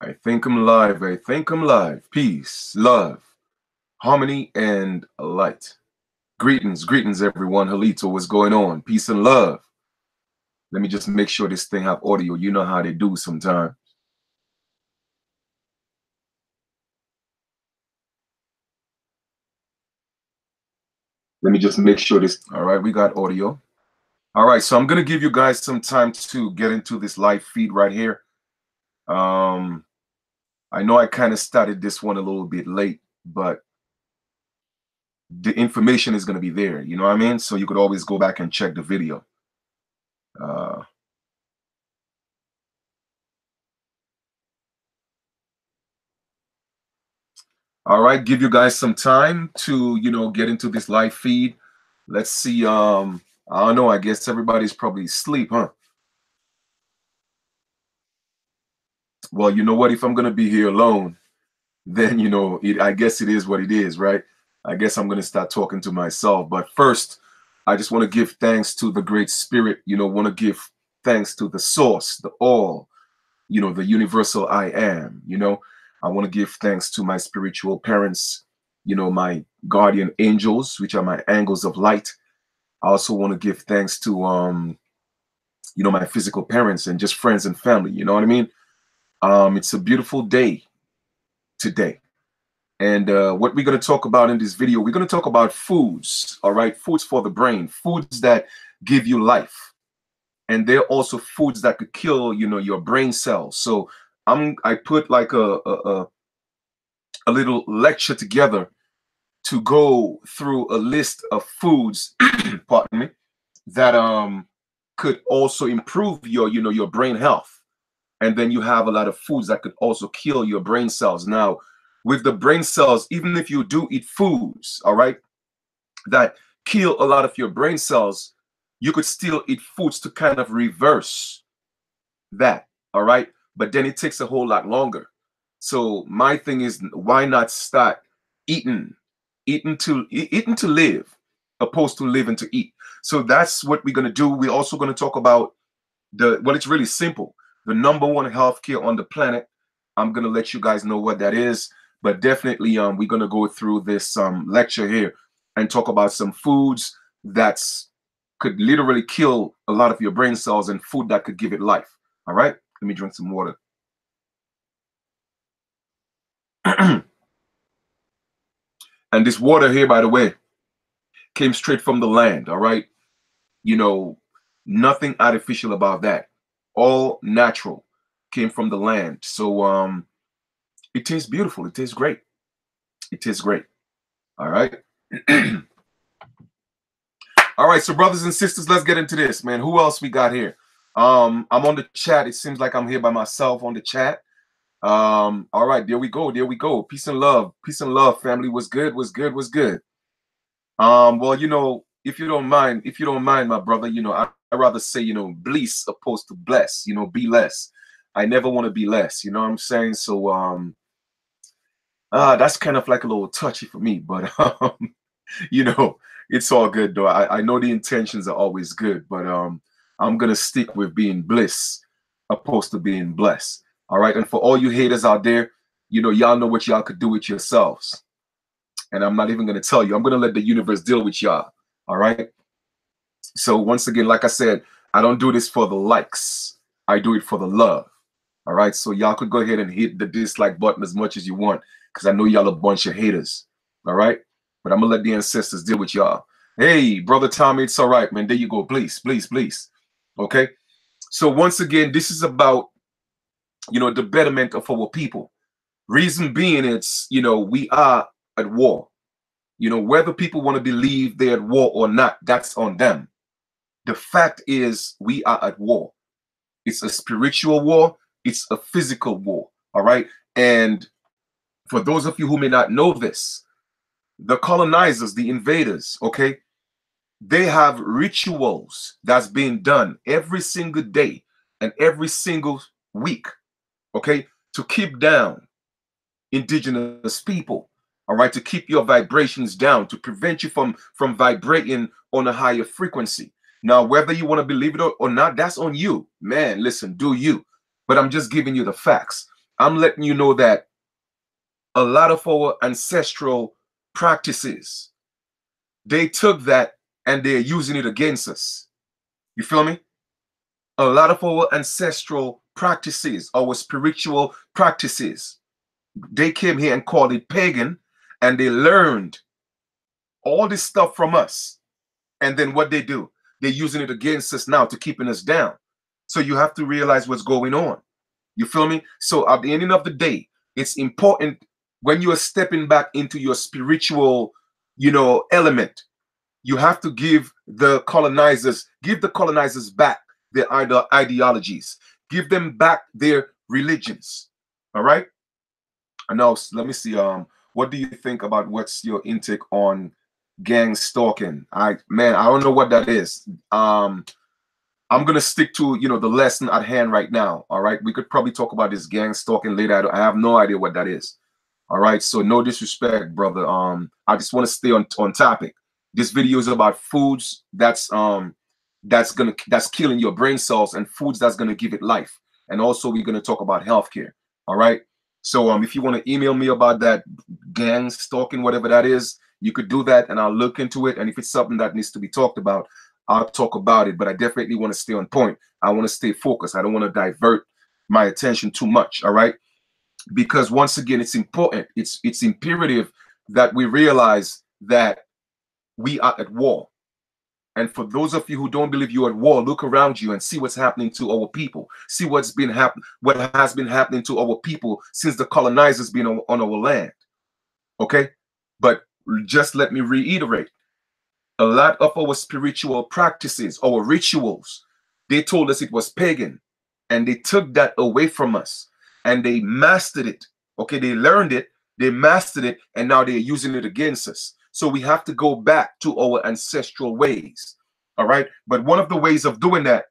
I think I'm live. I think I'm live. Peace, love, harmony, and light. Greetings, greetings, everyone. Halito, what's going on? Peace and love. Let me just make sure this thing have audio. You know how they do sometimes. Let me just make sure this. All right, we got audio. All right, so I'm gonna give you guys some time to get into this live feed right here. Um, I know I kind of started this one a little bit late, but the information is gonna be there. You know what I mean? So you could always go back and check the video. Uh, All right, give you guys some time to, get into this live feed. Let's see. I don't know. I guess everybody's probably asleep, huh? Well, you know what? If I'm gonna be here alone, then I guess it is what it is, right? I guess I'm gonna start talking to myself. But first, I just want to give thanks to the Great Spirit. Want to give thanks to the Source, the All. The universal I am. I want to give thanks to my spiritual parents, my guardian angels, which are my angels of light. I also want to give thanks to my physical parents and just friends and family. You know what I mean? It's a beautiful day today. And what we're going to talk about in this video, we're going to talk about foods, all right? Foods for the brain, foods that give you life. And they're also foods that could kill, your brain cells. So I put like a little lecture together to go through a list of foods, pardon me, that could also improve your brain health. And then you have a lot of foods that could also kill your brain cells. Now, with the brain cells, even if you do eat foods, all right, that kill a lot of your brain cells, you could still eat foods to kind of reverse that, all right? But then it takes a whole lot longer. So my thing is, why not start eating, eating to live, opposed to living to eat? So that's what we're gonna do. We're also gonna talk about it's really simple. The number one healthcare on the planet. I'm gonna let you guys know what that is, but definitely we're gonna go through this lecture here and talk about some foods that's could literally kill a lot of your brain cells and food that could give it life. All right, let me drink some water. And this water here, by the way, came straight from the land. All right, nothing artificial about that. All natural, came from the land. So it tastes beautiful. It tastes great. It tastes great. All right. All right, so brothers and sisters, let's get into this, man. Who else we got here? I'm on the chat. It seems like I'm here by myself on the chat. All right, there we go. There we go. Peace and love. Peace and love, family. What's good? What's good? What's good? Well, if you don't mind, my brother, I rather say, bliss opposed to bless, be less. I never want to be less, you know what I'm saying? So that's kind of like a little touchy for me, but you know, it's all good though. I know the intentions are always good, but I'm gonna stick with being bliss opposed to being blessed. All right. And for all you haters out there, y'all know what y'all could do with yourselves. And I'm not even gonna tell you. I'm gonna let the universe deal with y'all. All right. So once again, like I said, I don't do this for the likes. I do it for the love. All right. So y'all could go ahead and hit the dislike button as much as you want, because I know y'all a bunch of haters. All right. But I'm gonna let the ancestors deal with y'all. Hey, brother Tommy, it's all right, man. There you go. Please, please, please. Okay. So once again, this is about the betterment of our people. Reason being, it's we are at war. Whether people want to believe they're at war or not, that's on them. The fact is, we are at war. It's a spiritual war. It's a physical war. All right. And for those of you who may not know this, the colonizers, the invaders, okay, they have rituals that's being done every single day and every single week, okay, to keep down indigenous people, all right, to keep your vibrations down, to prevent you from vibrating on a higher frequency. Now, whether you want to believe it or not, that's on you, man. Listen, do you? But I'm just giving you the facts. I'm letting you know that a lot of our ancestral practices, they took that and they're using it against us. You feel me? A lot of our ancestral practices, our spiritual practices, they came here and called it pagan, and they learned all this stuff from us. And then what they do, they're using it against us now to keeping us down. So you have to realize what's going on. You feel me? So at the ending of the day, it's important when you are stepping back into your spiritual, element, you have to give the colonizers back their ideologies, give them back their religions. All right. And now let me see. What do you think about, what's your intake on gang stalking? I don't know what that is. I'm gonna stick to the lesson at hand right now. All right, we could probably talk about this gang stalking later. I have no idea what that is. All right, so no disrespect, brother. I just want to stay on topic. This video is about foods that's killing your brain cells, and foods that's gonna give it life. And also we're gonna talk about healthcare. All right. So if you want to email me about that gang stalking, whatever that is, you could do that, and I'll look into it. And if it's something that needs to be talked about, I'll talk about it. But I definitely want to stay on point. I want to stay focused. I don't want to divert my attention too much. All right. Because once again, it's important. It's imperative that we realize that we are at war. And for those of you who don't believe you're at war, look around you and see what's happening to our people. See what has been happening to our people since the colonizers been on our land. Okay? But just let me reiterate. A lot of our spiritual practices, our rituals, they told us it was pagan. And they took that away from us. And they mastered it. Okay? They learned it. They mastered it. And now they're using it against us. So we have to go back to our ancestral ways. All right. But one of the ways of doing that,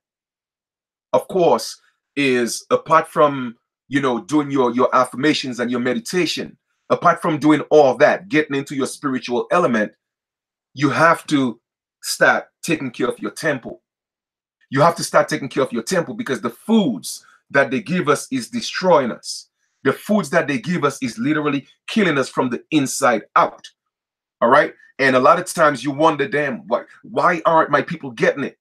of course, is apart from, doing your affirmations and your meditation, apart from doing all that, getting into your spiritual element, you have to start taking care of your temple. You have to start taking care of your temple, because the foods that they give us is destroying us. The foods that they give us is literally killing us from the inside out. All right. And a lot of times you wonder, damn, why aren't my people getting it?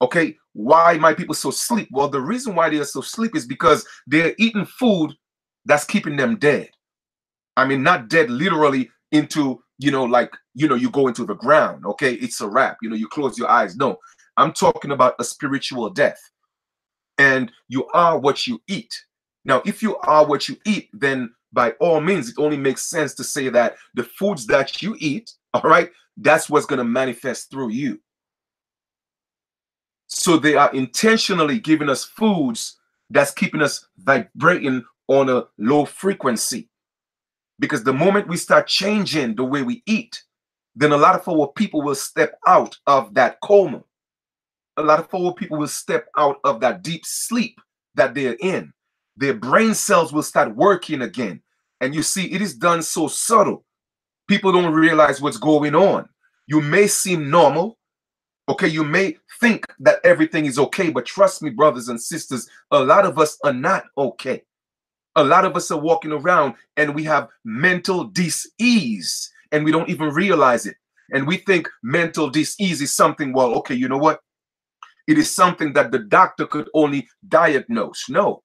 Okay. Why my people so sleep? Well, the reason why they are so sleep is because they're eating food that's keeping them dead. I mean, not dead literally into, you go into the ground. Okay. It's a wrap. You close your eyes. No, I'm talking about a spiritual death. And you are what you eat. Now, if you are what you eat, then by all means, it only makes sense to say that the foods that you eat, all right, that's what's going to manifest through you. So they are intentionally giving us foods that's keeping us vibrating on a low frequency. Because the moment we start changing the way we eat, then a lot of our people will step out of that coma. A lot of our people will step out of that deep sleep that they're in. Their brain cells will start working again. And you see, it is done so subtle. People don't realize what's going on. You may seem normal. Okay, you may think that everything is okay, but trust me, brothers and sisters, a lot of us are not okay. A lot of us are walking around and we have mental dis-ease and we don't even realize it. And we think mental dis-ease is something, well, okay, you know what? It is something that the doctor could only diagnose. No.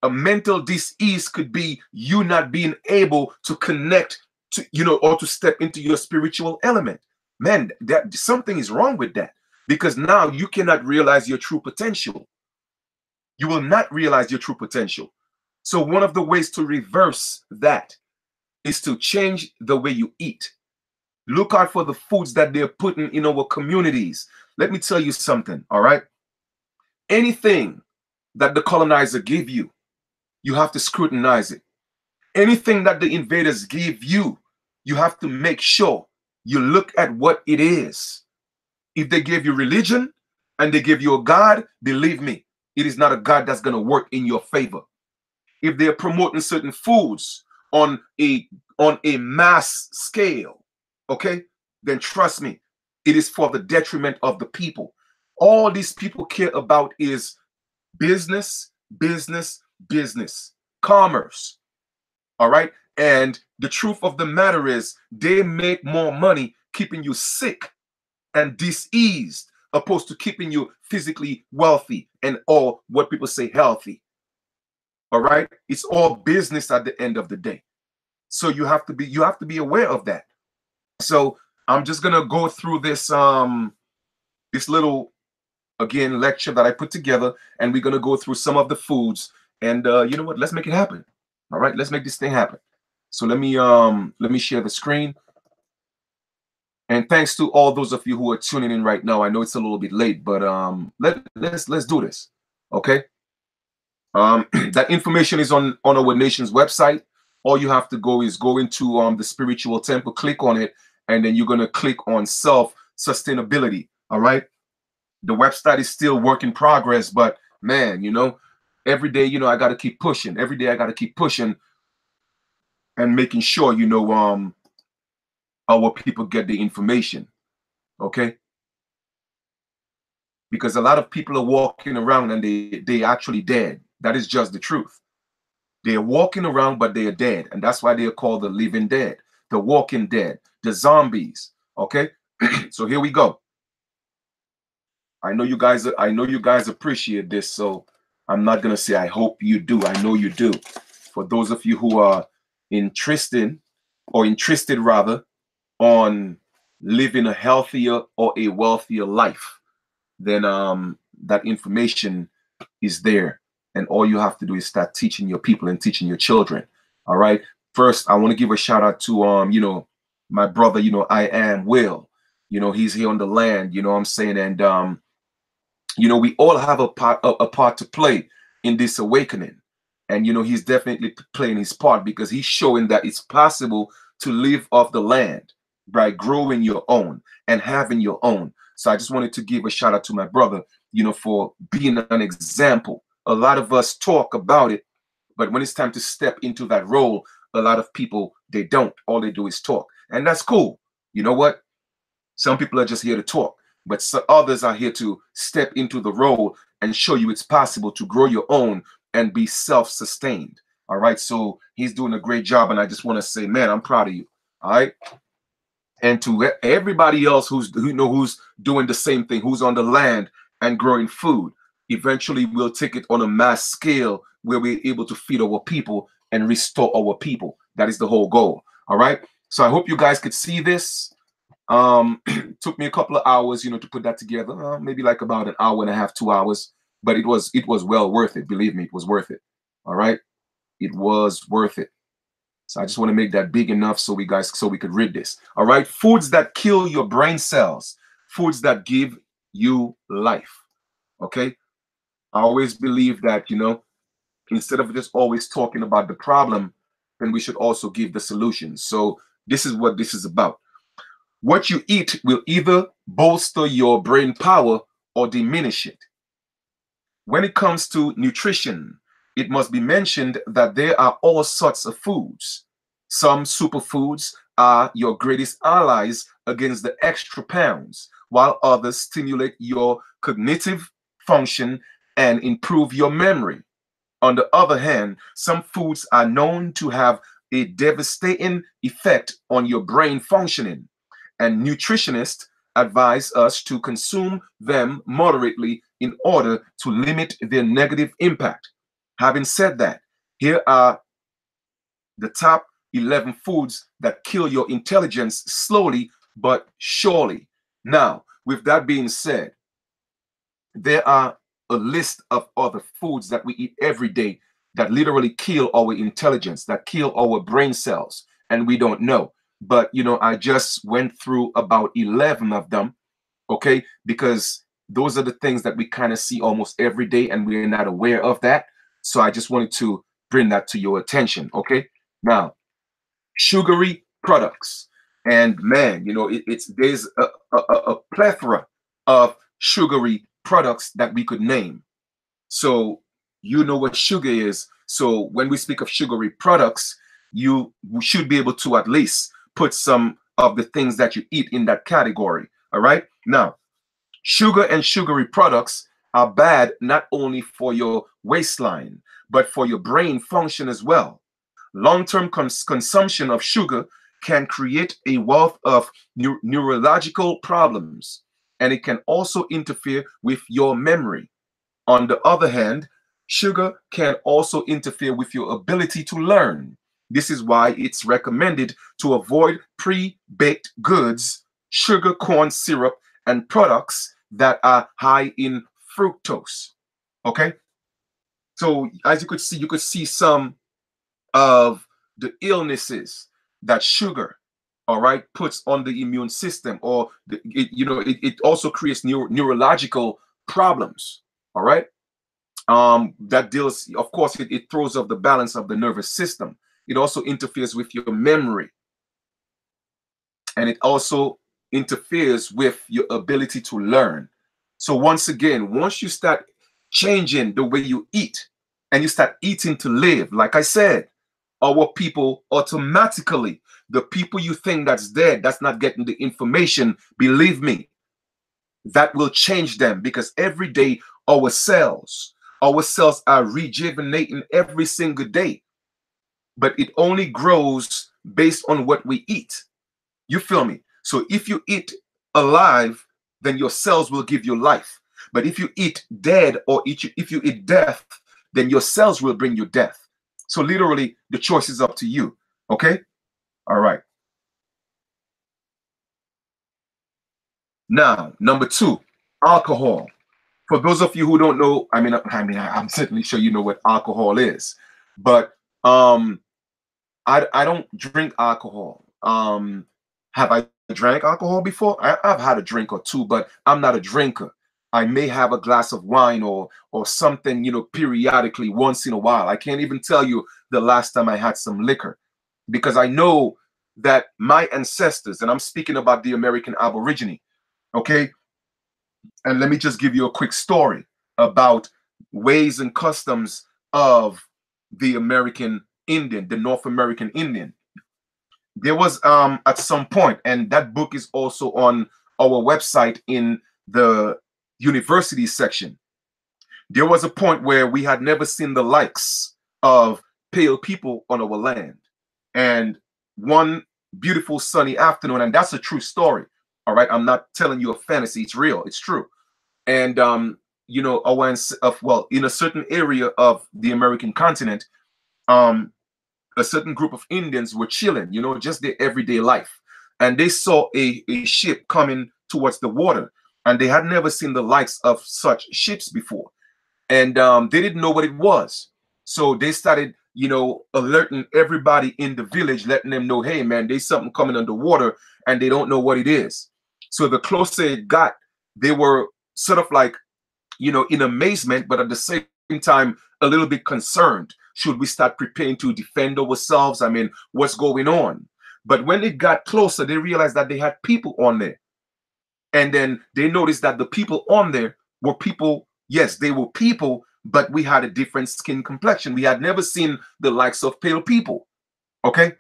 A mental dis-ease could be you not being able to connect to, or to step into your spiritual element. Man, that something is wrong with that, because now you cannot realize your true potential. You will not realize your true potential. So one of the ways to reverse that is to change the way you eat. Look out for the foods that they're putting in our communities. Let me tell you something, all right? Anything that the colonizer give you, you have to scrutinize it. Anything that the invaders give you, you have to make sure you look at what it is. If they give you religion and they give you a God, believe me, it is not a God that's going to work in your favor. If they're promoting certain foods on a mass scale, okay, then trust me, it is for the detriment of the people. All these people care about is business, business, business. commerce. All right. And the truth of the matter is they make more money keeping you sick and diseased opposed to keeping you physically wealthy and all what people say healthy. All right. It's all business at the end of the day. So you have to be aware of that. So I'm just gonna go through this little, again, lecture that I put together, and we're gonna go through some of the foods. And you know what? Let's make it happen. All right, let's make this thing happen. So let me share the screen. And thanks to all those of you who are tuning in right now. I know it's a little bit late, but let's do this. Okay. That information is on our nation's website. All you have to go is go into the spiritual temple, click on it, and then you're gonna click on self-sustainability. All right. The website is still work in progress, but man, every day, I got to keep pushing. Every day I got to keep pushing and making sure, our people get the information. Okay. Because a lot of people are walking around and they actually dead. That is just the truth. They're walking around, but they are dead. And that's why they are called the living dead, the walking dead, the zombies. Okay. So here we go. I know you guys appreciate this, so I'm not gonna say I hope you do. I know you do. For those of you who are interested rather on living a healthier or a wealthier life, then that information is there. And all you have to do is start teaching your people and teaching your children. All right. First, I want to give a shout out to my brother, I am Will. He's here on the land, what I'm saying, and we all have a part to play in this awakening. And, he's definitely playing his part because he's showing that it's possible to live off the land by growing your own and having your own. So I just wanted to give a shout out to my brother, for being an example. A lot of us talk about it, but when it's time to step into that role, a lot of people, they don't. All they do is talk. And that's cool. You know what? Some people are just here to talk, but others are here to step into the role and show you it's possible to grow your own and be self-sustained. All right. So he's doing a great job. And I just want to say, man, I'm proud of you. All right. And to everybody else who's doing the same thing, who's on the land and growing food, eventually we'll take it on a mass scale where we're able to feed our people and restore our people. That is the whole goal. All right. So I hope you guys could see this. Took me a couple of hours, to put that together. Maybe like about an hour and a half, 2 hours. But it was well worth it. Believe me, it was worth it. All right. It was worth it. So I just want to make that big enough so we could read this. All right. Foods that kill your brain cells. Foods that give you life. Okay. I always believe that, instead of just always talking about the problem, then we should also give the solution. So this is what this is about. What you eat will either bolster your brain power or diminish it. When it comes to nutrition, it must be mentioned that there are all sorts of foods. Some superfoods are your greatest allies against the extra pounds, while others stimulate your cognitive function and improve your memory. On the other hand, some foods are known to have a devastating effect on your brain functioning, and nutritionists advise us to consume them moderately in order to limit their negative impact. Having said that, here are the top 11 foods that kill your intelligence slowly but surely. Now, with that being said, there are a list of other foods that we eat every day that literally kill our intelligence, that kill our brain cells, and we don't know. But, I just went through about 11 of them, okay? Because those are the things that we kind of see almost every day, and we're not aware of that. So I just wanted to bring that to your attention, okay? Now, sugary products. And man, there's a plethora of sugary products that we could name. So you know what sugar is. So when we speak of sugary products, you should be able to at least put some of the things that you eat in that category. All right. Now, sugar and sugary products are bad not only for your waistline, but for your brain function as well. Long-term consumption of sugar can create a wealth of neurological problems, and it can also interfere with your memory. On the other hand, sugar can also interfere with your ability to learn. This is why it's recommended to avoid pre-baked goods, sugar, corn syrup, and products that are high in fructose. Okay? So as you could see some of the illnesses that sugar, all right, puts on the immune system, or it also creates neurological problems. All right. That deals, of course, it throws off the balance of the nervous system. It also interferes with your memory, and it also interferes with your ability to learn. So once again, once you start changing the way you eat and you start eating to live, like I said, our people automatically, the people you think that's dead, that's not getting the information, believe me, that will change them, because every day our cells are rejuvenating every single day, but it only grows based on what we eat. You feel me? So if you eat alive, then your cells will give you life. But if you eat dead, or if you eat death, then your cells will bring you death. So literally, the choice is up to you. Okay? All right. Now, number 2, alcohol. For those of you who don't know, I'm certainly sure you know what alcohol is, but I don't drink alcohol. Have I drank alcohol before? I've had a drink or two, but I'm not a drinker. I may have a glass of wine or something, periodically once in a while. I can't even tell you the last time I had some liquor, because I know that my ancestors, and I'm speaking about the American Aborigine, okay? And let me just give you a quick story about ways and customs of the American Indian, the North American Indian. There was at some point, and that book is also on our website in the university section. There was a point where we had never seen the likes of pale people on our land. And one beautiful sunny afternoon, and that's a true story. All right. I'm not telling you a fantasy, it's real, it's true. And in a certain area of the American continent, a certain group of Indians were chilling, just their everyday life. And they saw a ship coming towards the water, and they had never seen the likes of such ships before. And they didn't know what it was. So they started, alerting everybody in the village, letting them know, hey, man, there's something coming underwater, and they don't know what it is. So the closer it got, they were sort of like, in amazement, but at the same time, a little bit concerned. Should we start preparing to defend ourselves? I mean, what's going on? But when it got closer, they realized that they had people on there. And then they noticed that the people on there were people. Yes, they were people, but we had a different skin complexion. We had never seen the likes of pale people. Okay.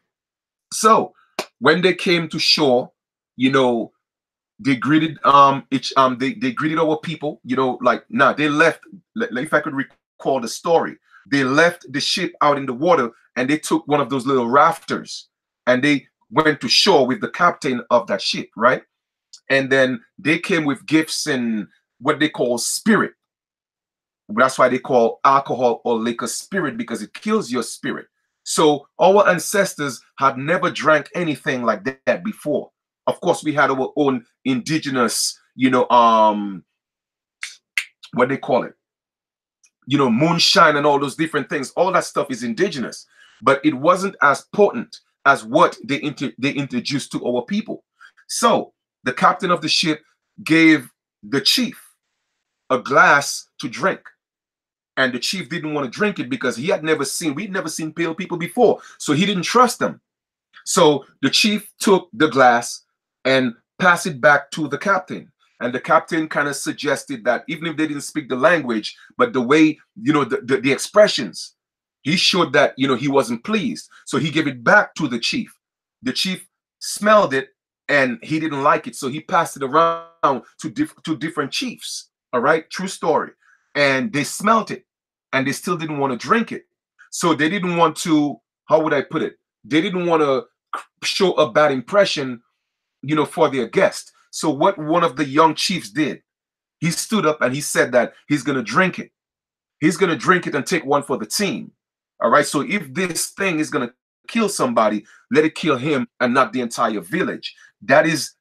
So when they came to shore, they greeted they greeted our people, they left. If I could recall the story, they left the ship out in the water, and they took one of those little rafters, and they went to shore with the captain of that ship, right? And then they came with gifts and what they call spirit. That's why they call alcohol or liquor spirit, because it kills your spirit. So our ancestors had never drank anything like that before. Of course, we had our own indigenous, what they call it, moonshine and all those different things. All that stuff is indigenous, but it wasn't as potent as what they introduced to our people. So the captain of the ship gave the chief a glass to drink. And the chief didn't want to drink it because we'd never seen pale people before. So he didn't trust them. So the chief took the glass and passed it back to the captain. And the captain kind of suggested that even if they didn't speak the language, but the way, the expressions, he showed that, he wasn't pleased. So he gave it back to the chief. The chief smelled it and he didn't like it. So he passed it around to different chiefs. All right. True story. and they smelt it and they still didn't want to drink it. So they didn't want to, how would I put it? They didn't want to show a bad impression, for their guest. So what one of the young chiefs did, he stood up and he said that he's going to drink it. He's going to drink it and take one for the team. All right. So if this thing is going to kill somebody, let it kill him and not the entire village. That is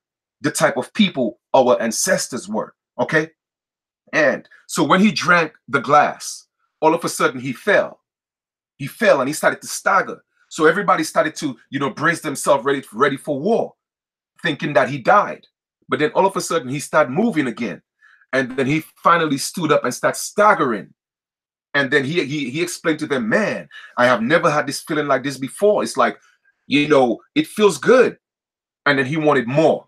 the type of people our ancestors were. Okay. And so when he drank the glass, all of a sudden he fell. He fell and he started to stagger. So everybody started to, brace themselves ready for war, thinking that he died. But then all of a sudden he started moving again. And then he finally stood up and started staggering. And then he explained to them, man, I have never had this feeling like this before. It's like, it feels good. And then he wanted more.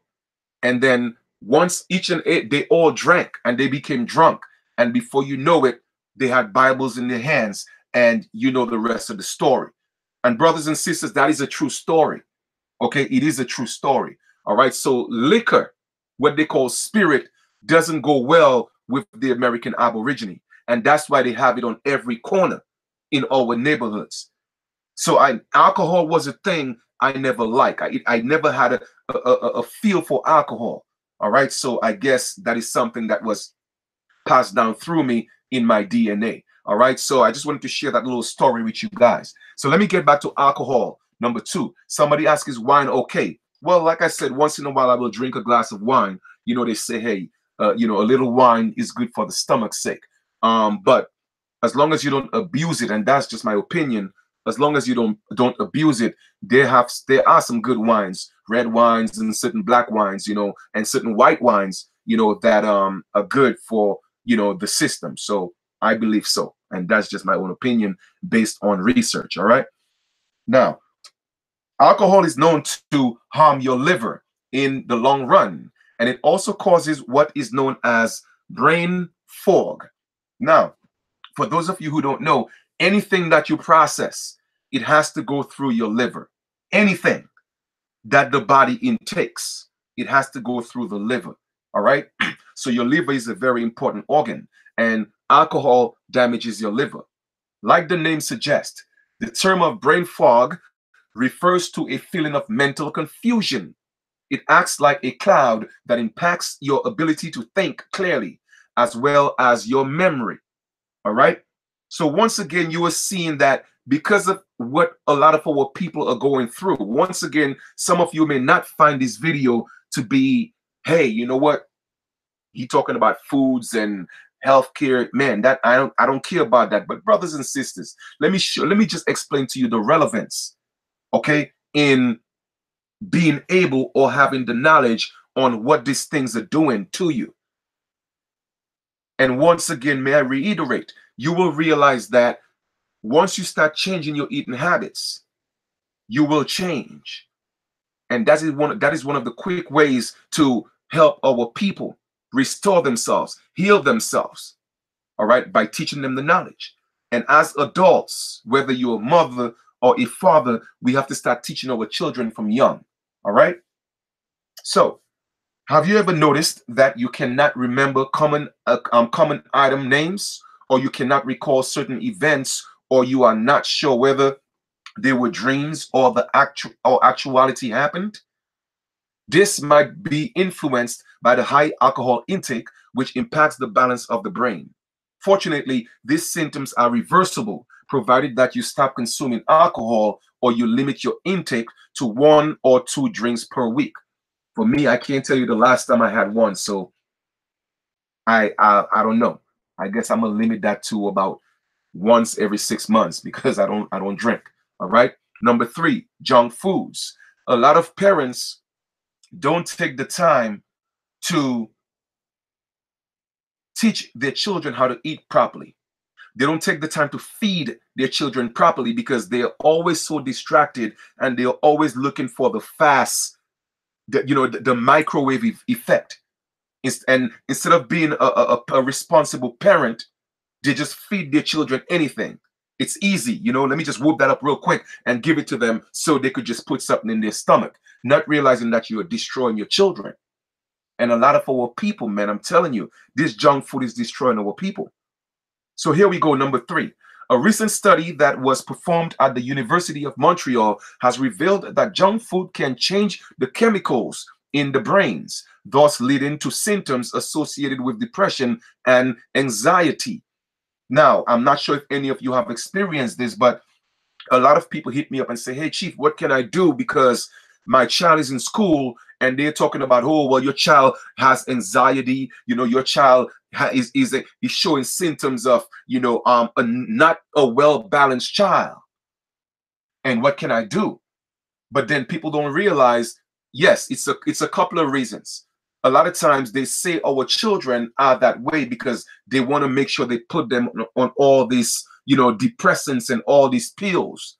And then once each and eight, they all drank and they became drunk. And before you know it, they had Bibles in their hands, and you know the rest of the story. And brothers and sisters, that is a true story. Okay, it is a true story. All right. So liquor, what they call spirit, doesn't go well with the American Aborigine. And that's why they have it on every corner in our neighborhoods. So alcohol was a thing I never liked. I never had a feel for alcohol. All right. So I guess that is something that was passed down through me in my DNA. All right. So I just wanted to share that little story with you guys. So let me get back to alcohol. Number two, somebody asks, is wine okay? Well, like I said, once in a while I will drink a glass of wine. They say, hey, a little wine is good for the stomach's sake. But as long as you don't abuse it, and that's just my opinion, as long as you don't abuse it, there are some good wines, red wines and certain black wines, and certain white wines, that are good for the system. So I believe so, and that's just my own opinion based on research. All right. Now, alcohol is known to harm your liver in the long run, and it also causes what is known as brain fog. Now, for those of you who don't know, anything that you process, it has to go through your liver. Anything that the body intakes, it has to go through the liver. All right. So your liver is a very important organ, and alcohol damages your liver. Like the name suggests, the term of brain fog refers to a feeling of mental confusion. It acts like a cloud that impacts your ability to think clearly, as well as your memory. All right. So once again, you are seeing that because of what a lot of our people are going through. Once again, some of you may not find this video to be, hey, you know what? He talking about foods and healthcare. Man, that I don't care about that. But brothers and sisters, let me just explain to you the relevance, okay, in being able or having the knowledge on what these things are doing to you. And once again, may I reiterate, you will realize that once you start changing your eating habits, you will change. And that is one of the quick ways to help our people restore themselves, heal themselves, all right, by teaching them the knowledge. And as adults, whether you're a mother or a father, we have to start teaching our children from young, all right? So, have you ever noticed that you cannot remember common item names, or you cannot recall certain events, or you are not sure whether they were dreams or actuality happened? This might be influenced by the high alcohol intake, which impacts the balance of the brain. Fortunately, these symptoms are reversible, provided that you stop consuming alcohol or you limit your intake to 1 or 2 drinks per week. For me, I can't tell you the last time I had one, so I don't know. I guess I'm gonna limit that to about once every 6 months because I don't drink. All right. Number 3, junk foods. A lot of parents don't take the time to teach their children how to eat properly. They don't take the time to feed their children properly because they are always so distracted and they're always looking for the fast, the microwave effect. And instead of being a responsible parent, they just feed their children anything. It's easy, let me just whoop that up real quick and give it to them so they could just put something in their stomach, not realizing that you are destroying your children. And a lot of our people, man, I'm telling you, this junk food is destroying our people. So here we go, number 3. A recent study that was performed at the University of Montreal has revealed that junk food can change the chemicals in the brains, thus leading to symptoms associated with depression and anxiety. Now, I'm not sure if any of you have experienced this, but a lot of people hit me up and say, "Hey, Chief, what can I do? Because my child is in school and they're talking about, oh, well, your child has anxiety. You know, your child is showing symptoms of, not a well balanced child. And what can I do?" But then people don't realize, yes, it's a couple of reasons. A lot of times they say our children are that way because they want to make sure they put them on all these, depressants and all these pills.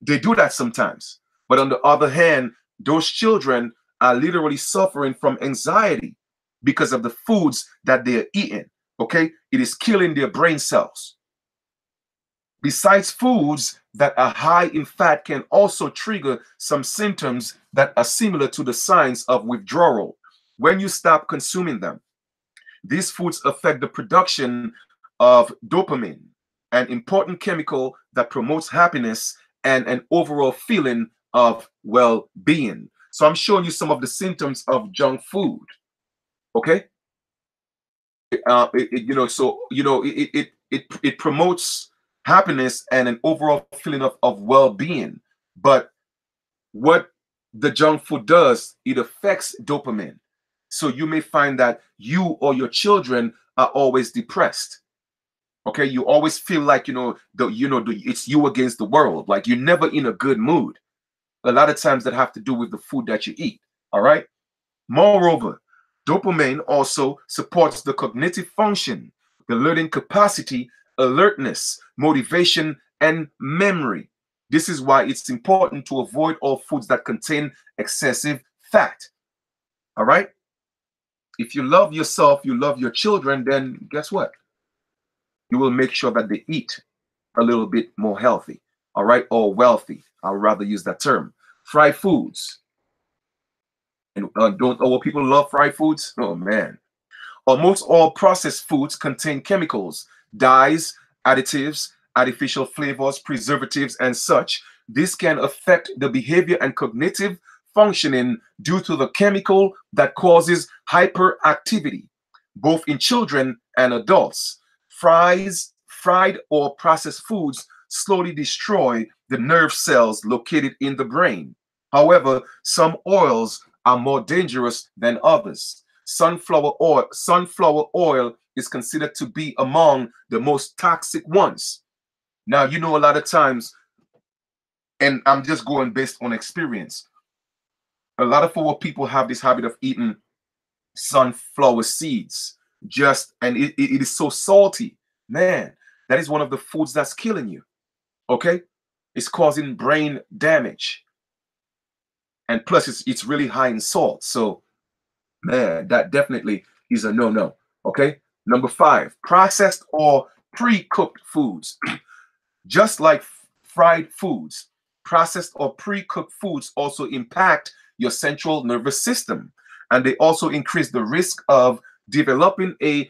They do that sometimes. But on the other hand, those children are literally suffering from anxiety because of the foods that they're eating. Okay? It is killing their brain cells. Besides, foods that are high in fat can also trigger some symptoms that are similar to the signs of withdrawal when you stop consuming them. These foods affect the production of dopamine, an important chemical that promotes happiness and an overall feeling of well-being. So I'm showing you some of the symptoms of junk food. Okay, it promotes happiness and an overall feeling of well-being. But what the junk food does, it affects dopamine. So you may find that you or your children are always depressed. Okay, you always feel like it's you against the world. Like you're never in a good mood. A lot of times that have to do with the food that you eat. All right. Moreover, dopamine also supports the cognitive function, the learning capacity, alertness, motivation, and memory. This is why it's important to avoid all foods that contain excessive fat. All right. If you love yourself, you love your children, then guess what? You will make sure that they eat a little bit more healthy, all right, or wealthy. I would rather use that term. Fried foods. And don't all people love fried foods? Oh, man. Almost all processed foods contain chemicals, dyes, additives, artificial flavors, preservatives, and such. This can affect the behavior and cognitive functioning due to the chemical that causes hyperactivity, both in children and adults. Fried or processed foods slowly destroy the nerve cells located in the brain. However, some oils are more dangerous than others. Sunflower oil is considered to be among the most toxic ones. Now, a lot of times, and I'm just going based on experience, a lot of our people have this habit of eating sunflower seeds. And it is so salty. Man, that is one of the foods that's killing you. Okay? It's causing brain damage. And plus, it's really high in salt. So, man, that definitely is a no-no. Okay? Number 5, processed or pre-cooked foods. Just like fried foods, processed or pre-cooked foods also impact your central nervous system. And they also increase the risk of developing a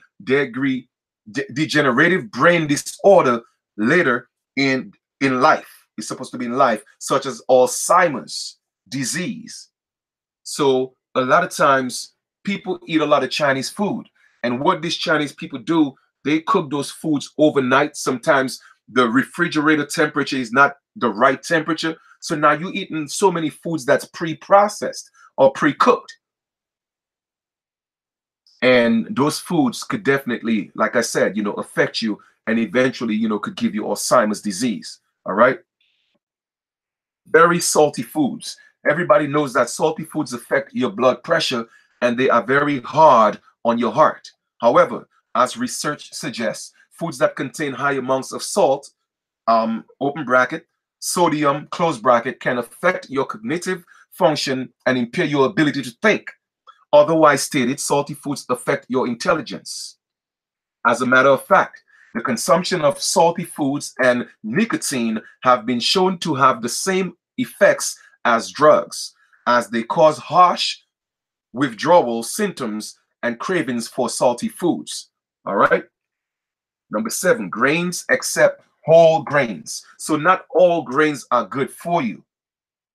degenerative brain disorder later in life. It's supposed to be in life, such as Alzheimer's disease. So a lot of times people eat a lot of Chinese food. And what these Chinese people do, they cook those foods overnight. Sometimes the refrigerator temperature is not the right temperature. So now you're eating so many foods that's pre-processed or pre-cooked. And those foods could definitely, like I said, affect you and eventually, could give you Alzheimer's disease. All right. Very salty foods. Everybody knows that salty foods affect your blood pressure and they are very hard on your heart. However, as research suggests, foods that contain high amounts of salt, open bracket, sodium, close bracket, can affect your cognitive function and impair your ability to think. Otherwise stated, salty foods affect your intelligence. As a matter of fact, the consumption of salty foods and nicotine have been shown to have the same effects as drugs, as they cause harsh withdrawal symptoms and cravings for salty foods. All right. Number 7, grains except whole grains. So not all grains are good for you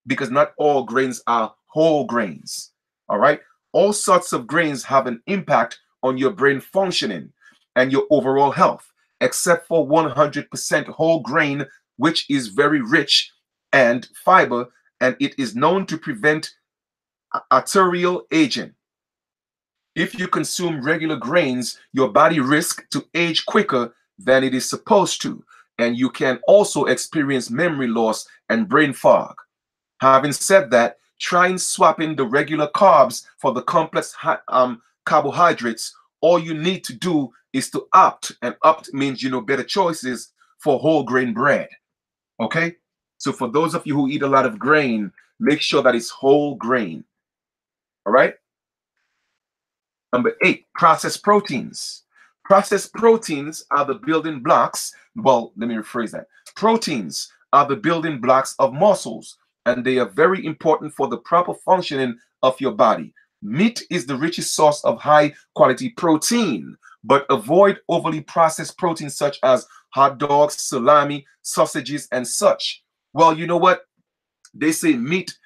because not all grains are whole grains. All right. All sorts of grains have an impact on your brain functioning and your overall health, except for 100% whole grain, which is very rich and fiber, and it is known to prevent arterial aging. If you consume regular grains, your body risks to age quicker than it is supposed to, and you can also experience memory loss and brain fog. Having said that, trying swapping the regular carbs for the complex carbohydrates. All you need to do is to opt, and opt means better choices for whole grain bread. Okay, so for those of you who eat a lot of grain, make sure that it's whole grain. All right. Number 8, processed proteins. Processed proteins are the building blocks. Well, let me rephrase that. Proteins are the building blocks of muscles, and they are very important for the proper functioning of your body. Meat is the richest source of high quality protein, but avoid overly processed proteins such as hot dogs, salami, sausages, and such. Well, you know what? They say meat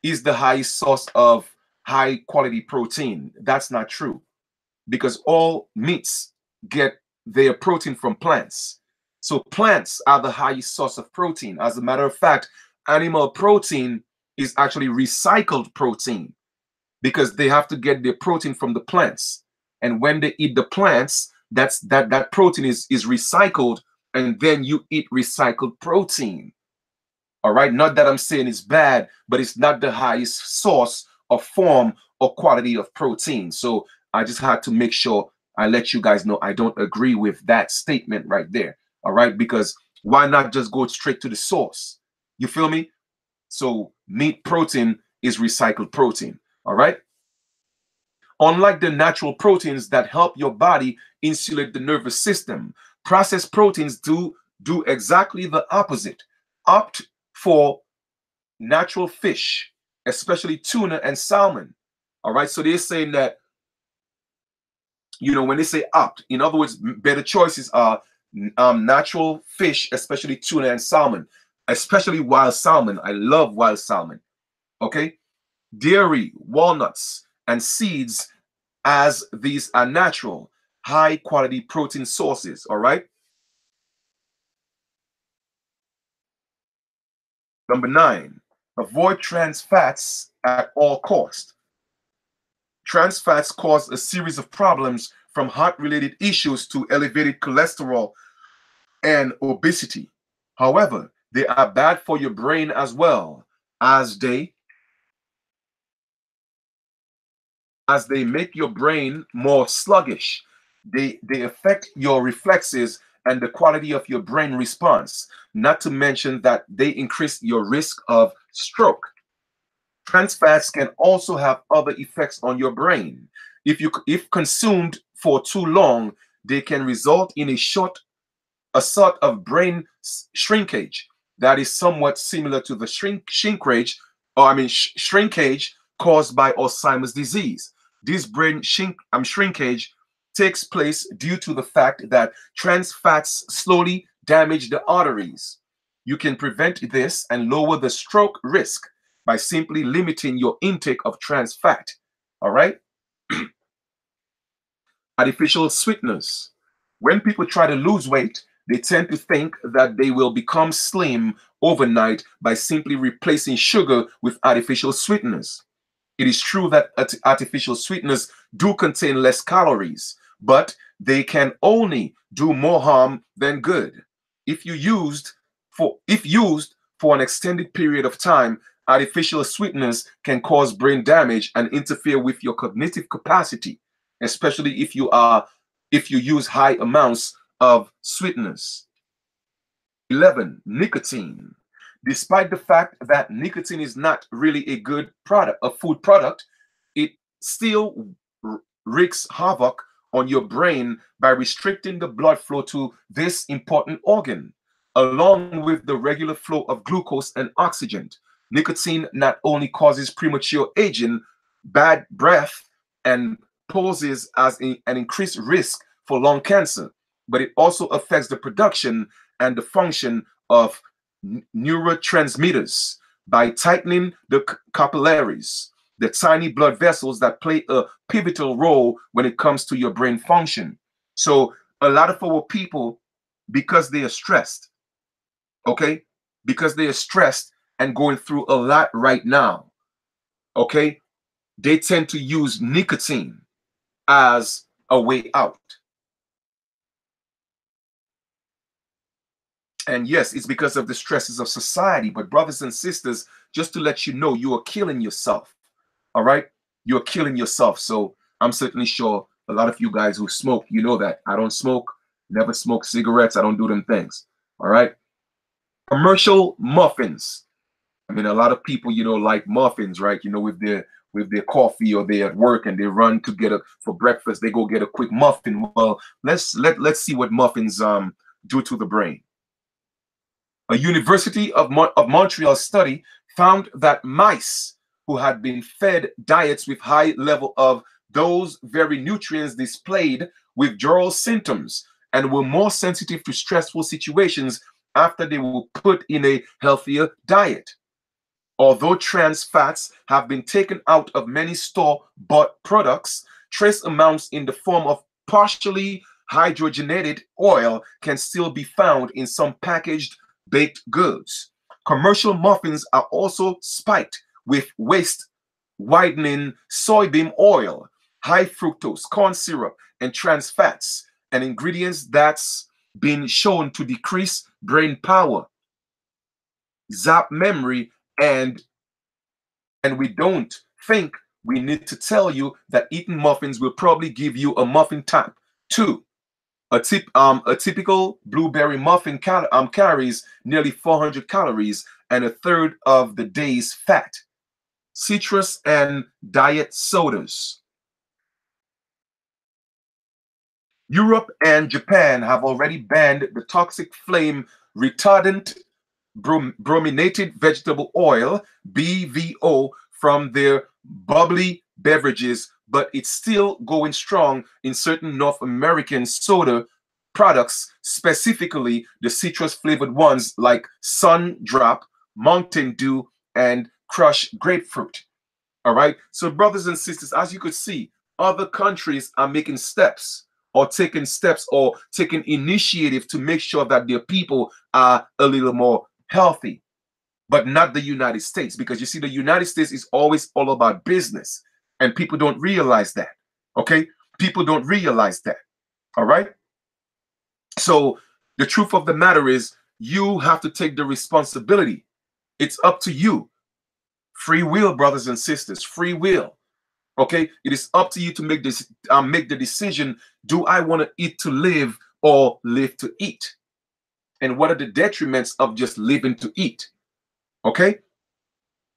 is the highest source of high quality protein. That's not true because all meats get their protein from plants. So plants are the highest source of protein. As a matter of fact, animal protein is actually recycled protein because they have to get their protein from the plants. And when they eat the plants, that protein is recycled, and then you eat recycled protein. All right, not that I'm saying it's bad, but it's not the highest source or form or quality of protein. So I just had to make sure I let you guys know I don't agree with that statement right there. All right, because why not just go straight to the source? You feel me? So meat protein is recycled protein. All right. Unlike the natural proteins that help your body insulate the nervous system, processed proteins do exactly the opposite. Opt for natural fish, especially tuna and salmon. All right. So they're saying that, when they say opt, in other words, better choices are natural fish, especially tuna and salmon, especially wild salmon. I love wild salmon. Okay. Dairy, walnuts, and seeds, as these are natural, high quality protein sources. All right. Number 9, avoid trans fats at all cost. Trans fats cause a series of problems from heart-related issues to elevated cholesterol and obesity. However, they are bad for your brain as well, as they make your brain more sluggish. They affect your reflexes and the quality of your brain response, not to mention that they increase your risk of stroke. Trans fats can also have other effects on your brain. If consumed for too long, they can result in a sort of brain shrinkage that is somewhat similar to the shrinkage caused by Alzheimer's disease. This brain shrinkage takes place due to the fact that trans fats slowly damage the arteries. You can prevent this and lower the stroke risk by simply limiting your intake of trans fat. All right? Artificial sweeteners. When people try to lose weight, they tend to think that they will become slim overnight by simply replacing sugar with artificial sweeteners. It is true that artificial sweeteners do contain less calories, but they can only do more harm than good. If used for an extended period of time, artificial sweeteners can cause brain damage and interfere with your cognitive capacity, especially if you use high amounts of sweeteners. 11, nicotine. Despite the fact that nicotine is not really a good product, a food product, it still wreaks havoc on your brain by restricting the blood flow to this important organ, along with the regular flow of glucose and oxygen. Nicotine not only causes premature aging, bad breath, and poses as an increased risk for lung cancer. but it also affects the production and the function of neurotransmitters by tightening the capillaries, the tiny blood vessels that play a pivotal role when it comes to your brain function. So a lot of our people, because they are stressed, okay, because they are stressed and going through a lot right now, okay, they tend to use nicotine as a way out. And yes, it's because of the stresses of society. But brothers and sisters, just to let you know, you are killing yourself. All right? You're killing yourself. So I'm certainly sure a lot of you guys who smoke, you know that. I don't smoke, never smoke cigarettes. I don't do them things. All right? Commercial muffins. I mean, a lot of people, like muffins, right? With their coffee, or they're at work and they run to get a for breakfast, they go get a quick muffin. Well, let's see what muffins do to the brain. A University of Montreal study found that mice who had been fed diets with high level of those very nutrients displayed withdrawal symptoms and were more sensitive to stressful situations after they were put in a healthier diet. Although trans fats have been taken out of many store-bought products, trace amounts in the form of partially hydrogenated oil can still be found in some packaged baked goods. Commercial muffins are also spiked with waist widening soybean oil, high fructose corn syrup, and trans fats, and ingredients that's been shown to decrease brain power, zap memory, and we don't think we need to tell you that eating muffins will probably give you a muffin type 2. A typical blueberry muffin carries nearly 400 calories and a third of the day's fat. Citrus and diet sodas. Europe and Japan have already banned the toxic flame retardant brominated vegetable oil, BVO, from their bubbly beverages, but it's still going strong in certain North American soda products, specifically the citrus flavored ones like Sun Drop, Mountain Dew, and Crushed Grapefruit. All right. So, brothers and sisters, as you could see, other countries are making steps or taking initiative to make sure that their people are a little more healthy, but not the United States, because you see, the United States is always all about business, and people don't realize that. Okay, people don't realize that. All right. So the truth of the matter is, you have to take the responsibility. It's up to you. Free will, brothers and sisters. Free will. Okay, it is up to you to make this make the decision. Do I want to eat to live or live to eat? And what are the detriments of just living to eat? Okay,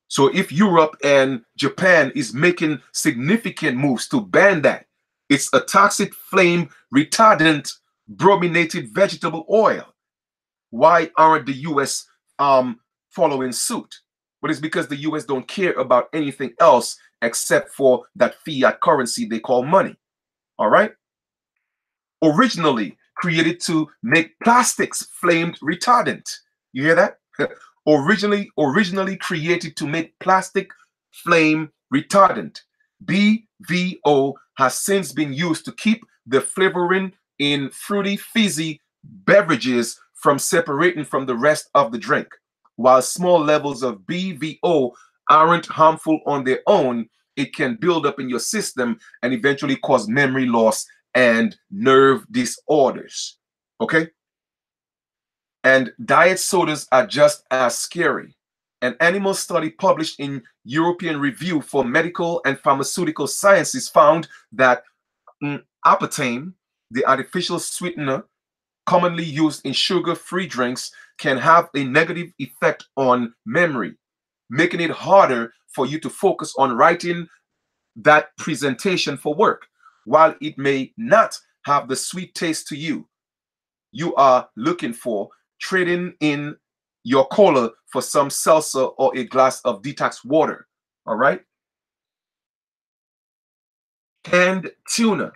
so if Europe and Japan is making significant moves to ban that, it's a toxic flame retardant brominated vegetable oil. Why aren't the US following suit? But it's because the US don't care about anything else except for that fiat currency they call money. All right? Originally created to make plastics flamed retardant. You hear that? originally created to make plastic flame retardant. BVO has since been used to keep the flavoring in fruity, fizzy beverages from separating from the rest of the drink. While small levels of BVO aren't harmful on their own, it can build up in your system and eventually cause memory loss and nerve disorders. Okay? And diet sodas are just as scary. An animal study published in European Review for Medical and Pharmaceutical Sciences found that aspartame, the artificial sweetener commonly used in sugar-free drinks, can have a negative effect on memory, making it harder for you to focus on writing that presentation for work. While it may not have the sweet taste to you, you are looking for, trading in your cola for some salsa or a glass of detox water. All right. Canned tuna.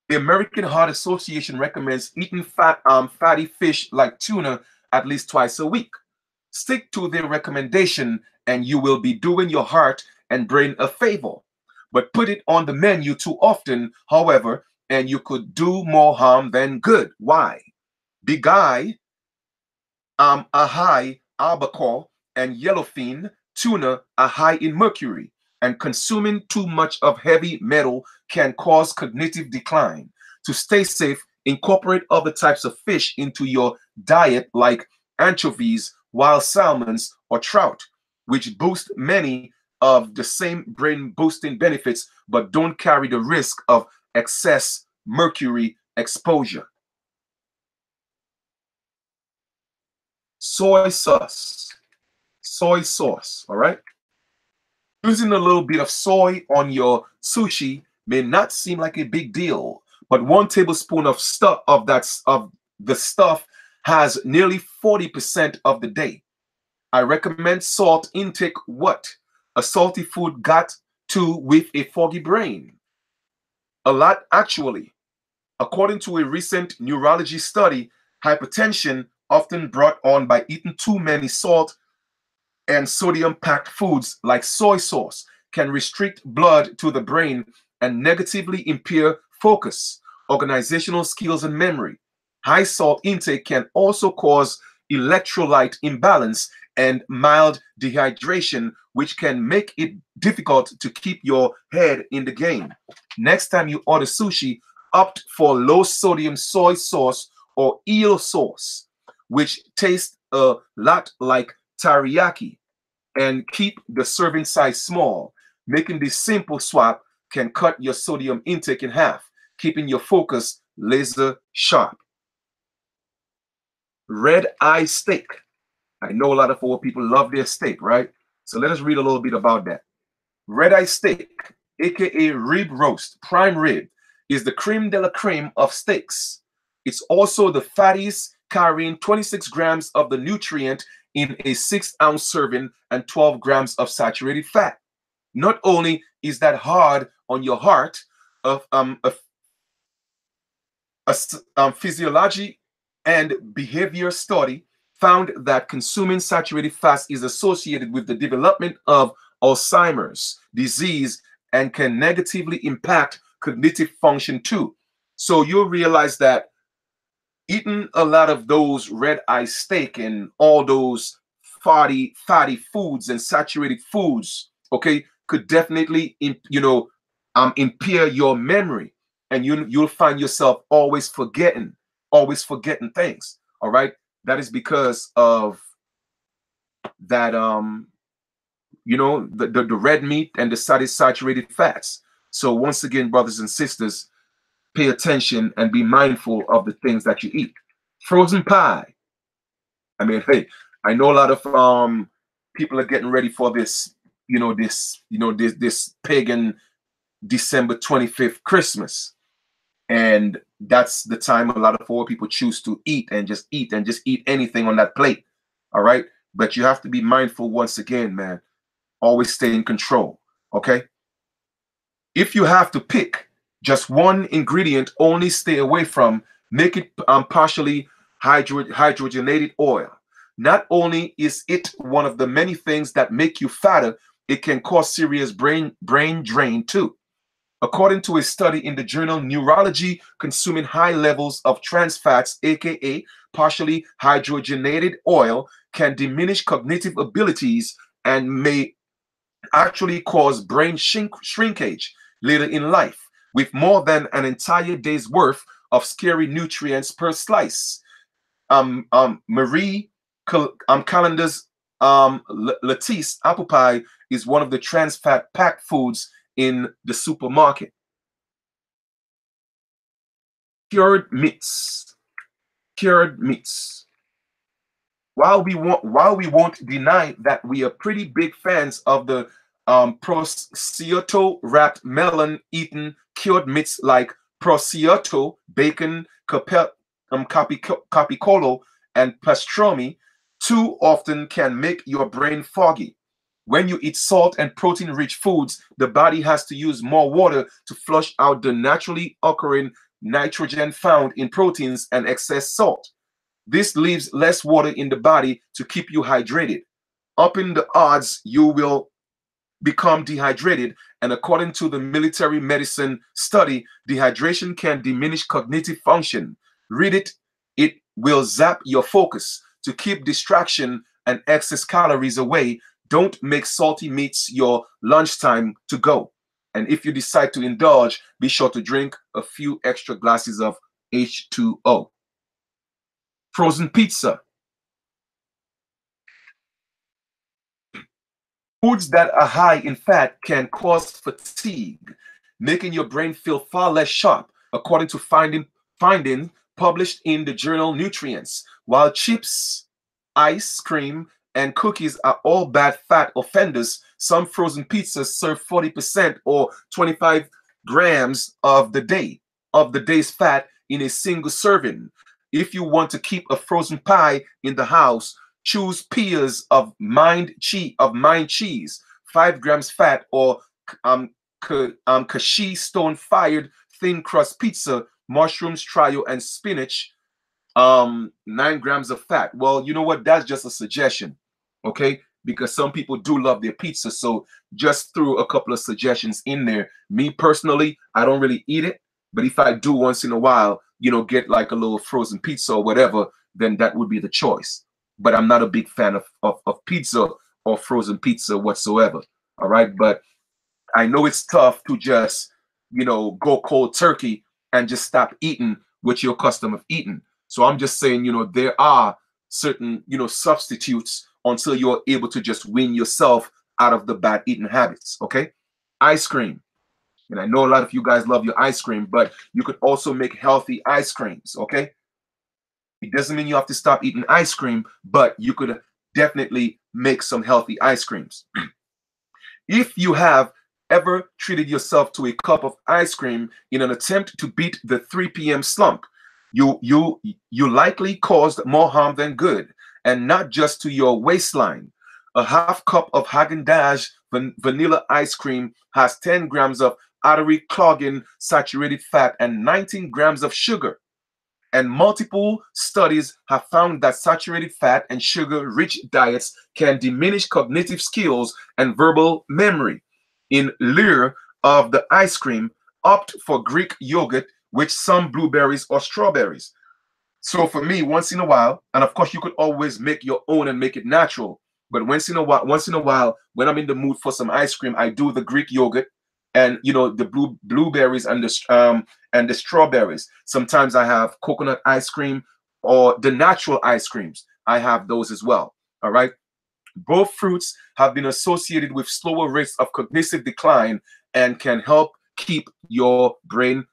The American Heart Association recommends eating fatty fish like tuna at least twice a week. Stick to their recommendation and you will be doing your heart and brain a favor. But put it on the menu too often, however, and you could do more harm than good. Why? Big eye, a high albacore and yellowfin tuna are high in mercury, and consuming too much of heavy metal can cause cognitive decline. To stay safe, incorporate other types of fish into your diet like anchovies, wild salmons, or trout, which boost many of the same brain boosting benefits but don't carry the risk of excess mercury exposure. Soy sauce, soy sauce, all right? Using a little bit of soy on your sushi may not seem like a big deal, but 1 tablespoon of the stuff has nearly 40% of the day. I recommend salt intake. What a salty food got to with a foggy brain. A lot, actually. According to a recent neurology study, hypertension, often brought on by eating too many salt and sodium-packed foods like soy sauce, can restrict blood to the brain and negatively impair focus, organizational skills, and memory. High salt intake can also cause electrolyte imbalance and mild dehydration, which can make it difficult to keep your head in the game. Next time you order sushi, opt for low sodium soy sauce or eel sauce, which tastes a lot like teriyaki, and keep the serving size small. Making this simple swap can cut your sodium intake in half, keeping your focus laser sharp. Red eye steak. I know a lot of old people love their steak, right? So let us read a little bit about that. Red eye steak, aka rib roast, prime rib, is the creme de la creme of steaks. It's also the fattiest, carrying 26 grams of the nutrient in a 6-ounce serving and 12 grams of saturated fat. Not only is that hard on your heart, physiology and behavior study found that consuming saturated fats is associated with the development of Alzheimer's disease and can negatively impact cognitive function too. So you'll realize that eating a lot of those red eye steak and all those fatty foods and saturated foods, okay, could definitely impair your memory, and you'll find yourself always forgetting things. All right, that is because of that the red meat and the saturated fats. So once again, brothers and sisters, pay attention and be mindful of the things that you eat. Frozen pie. I mean, hey, I know a lot of people are getting ready for this, this pagan December 25th Christmas. And that's the time a lot of old people choose to eat and just eat anything on that plate. All right. But you have to be mindful once again, man. Always stay in control. Okay. If you have to pick just one ingredient, only stay away from, make it partially hydrogenated oil. Not only is it one of the many things that make you fatter, it can cause serious brain drain too. According to a study in the journal Neurology, consuming high levels of trans fats, aka partially hydrogenated oil, can diminish cognitive abilities and may actually cause brain shrinkage later in life, with more than an entire day's worth of scary nutrients per slice. Marie Callender's Lattice apple pie is one of the trans fat packed foods in the supermarket. Cured meats. Cured meats. While we won't deny that we are pretty big fans of the prosciutto wrapped melon eaten cured meats like prosciutto, bacon, capicolo, and pastrami, too often can make your brain foggy. When you eat salt and protein-rich foods, the body has to use more water to flush out the naturally occurring nitrogen found in proteins and excess salt. This leaves less water in the body to keep you hydrated. Upping the odds you will become dehydrated. And according to the military medicine study, dehydration can diminish cognitive function. Read it. It will zap your focus. To keep distraction and excess calories away, don't make salty meats your lunchtime to go. And if you decide to indulge, be sure to drink a few extra glasses of H2O. Frozen pizza. Foods that are high in fat can cause fatigue, making your brain feel far less sharp, according to finding published in the journal Nutrients. While chips, ice cream, and cookies are all bad fat offenders, some frozen pizzas serve 40% or 25 grams of the day's fat in a single serving. If you want to keep a frozen pie in the house, choose pears of mind cheese, 5 grams fat, or kashi stone fired thin crust pizza, mushrooms, trio, and spinach, 9 grams of fat. Well, you know what? That's just a suggestion, okay? Because some people do love their pizza, so just threw a couple of suggestions in there. Me personally, I don't really eat it, but if I do once in a while, get like a little frozen pizza or whatever, then that would be the choice. But I'm not a big fan of pizza or frozen pizza whatsoever. All right. But I know it's tough to just, go cold turkey and just stop eating what you're accustomed of eating. So I'm just saying, there are certain, substitutes until you're able to just wean yourself out of the bad eating habits. Okay. Ice cream. And I know a lot of you guys love your ice cream, but you could also make healthy ice creams. Okay. It doesn't mean you have to stop eating ice cream, but you could definitely make some healthy ice creams. If you have ever treated yourself to a cup of ice cream in an attempt to beat the 3 p.m. slump, you likely caused more harm than good, and not just to your waistline. A half cup of Haagen-Dazs vanilla ice cream has 10 grams of artery clogging saturated fat and 19 grams of sugar. And multiple studies have found that saturated fat and sugar-rich diets can diminish cognitive skills and verbal memory. In lieu of the ice cream, opt for Greek yogurt with some blueberries or strawberries. So for me, once in a while, and of course you could always make your own and make it natural. But once in a while, when I'm in the mood for some ice cream, I do the Greek yogurt and the blueberries and the strawberries. Sometimes I have coconut ice cream or the natural ice creams. I have those as well. All right. Both fruits have been associated with slower rates of cognitive decline and can help keep your brain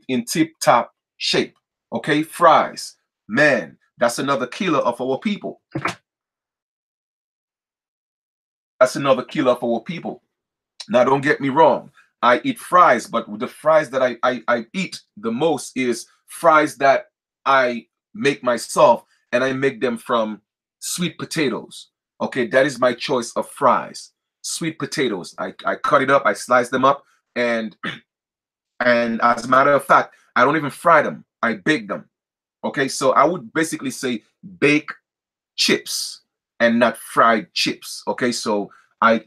in tip-top shape. Okay, fries. Man, that's another killer of our people. That's another killer of our people. Now, don't get me wrong. I eat fries, but the fries that I eat the most is fries that I make myself, and I make them from sweet potatoes. Okay, that is my choice of fries. Sweet potatoes. I cut it up, I slice them up, and and as a matter of fact, I don't even fry them. I bake them. Okay, so I would basically say bake chips and not fried chips. Okay, so I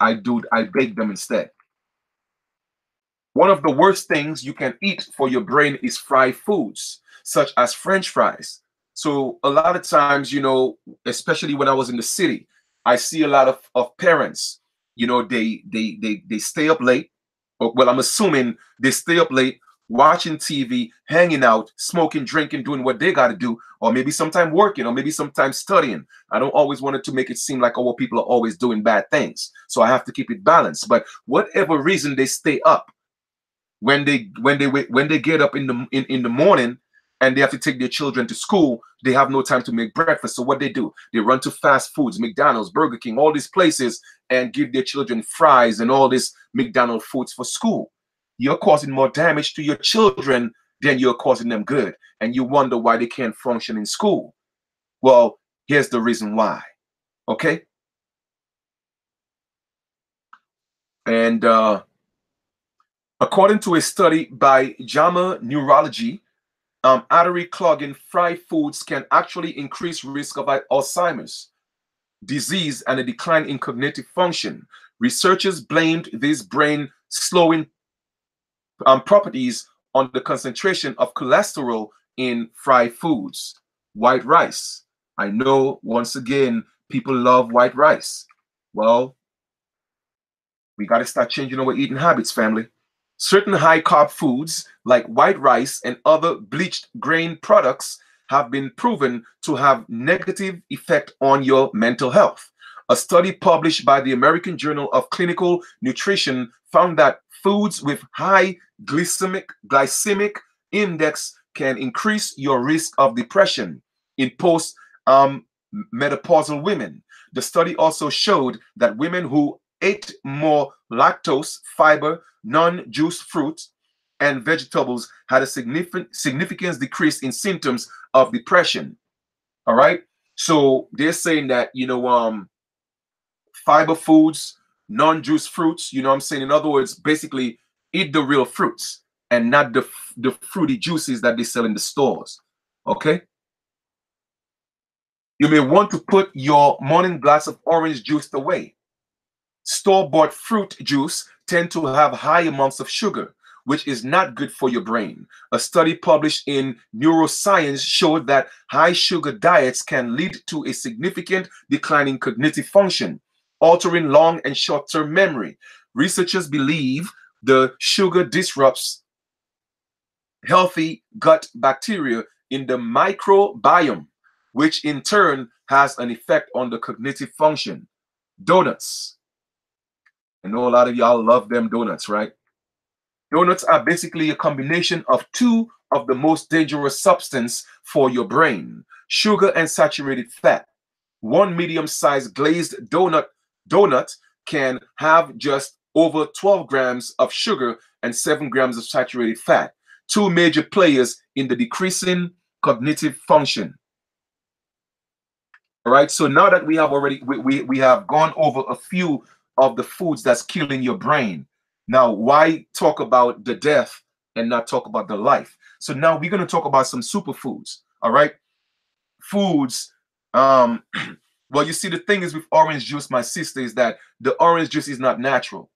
bake them instead. One of the worst things you can eat for your brain is fried foods, such as French fries. So a lot of times, especially when I was in the city, I see a lot of parents, they stay up late. Well, I'm assuming they stay up late watching TV, hanging out, smoking, drinking, doing what they got to do, or maybe sometime working, or maybe sometimes studying. I don't always want it to make it seem like, oh, well, people are always doing bad things. So I have to keep it balanced. But whatever reason they stay up, when they get up in the morning and they have to take their children to school, they have no time to make breakfast. So what do, they run to fast foods, McDonald's, Burger King, all these places, and give their children fries and all this McDonald's foods for school. You're causing more damage to your children than you're causing them good, and you wonder why they can't function in school. Well, here's the reason why. Okay. And according to a study by JAMA Neurology, artery clogging fried foods can actually increase risk of Alzheimer's disease and a decline in cognitive function. Researchers blamed these brain slowing properties on the concentration of cholesterol in fried foods. White rice. I know, once again, people love white rice. Well, we got to start changing our eating habits, family. Certain high carb foods like white rice and other bleached grain products have been proven to have negative effect on your mental health. A study published by the American Journal of Clinical Nutrition found that foods with high glycemic index can increase your risk of depression in post menopausal women. The study also showed that women who ate more lactose, fiber, non-juice fruits, and vegetables had a significant decrease in symptoms of depression. All right. So they're saying that, fiber foods, non-juice fruits, you know what I'm saying? In other words, basically eat the real fruits and not the fruity juices that they sell in the stores. Okay. You may want to put your morning glass of orange juice away. Store-bought fruit juice tend to have high amounts of sugar, which is not good for your brain. A study published in Neuroscience showed that high sugar diets can lead to a significant decline in cognitive function, altering long and short-term memory. Researchers believe the sugar disrupts healthy gut bacteria in the microbiome, which in turn has an effect on the cognitive function. Donuts. I know a lot of y'all love them donuts, right? Donuts are basically a combination of two of the most dangerous substances for your brain: sugar and saturated fat. One medium-sized glazed donut can have just over 12 grams of sugar and 7 grams of saturated fat, two major players in the decreasing cognitive function. All right, so now that we have already we have gone over a few of the foods that's killing your brain. Now, why talk about the death and not talk about the life? So now we're going to talk about some superfoods. All right, foods. Well, you see, the thing is with orange juice, my sister, is that the orange juice is not natural.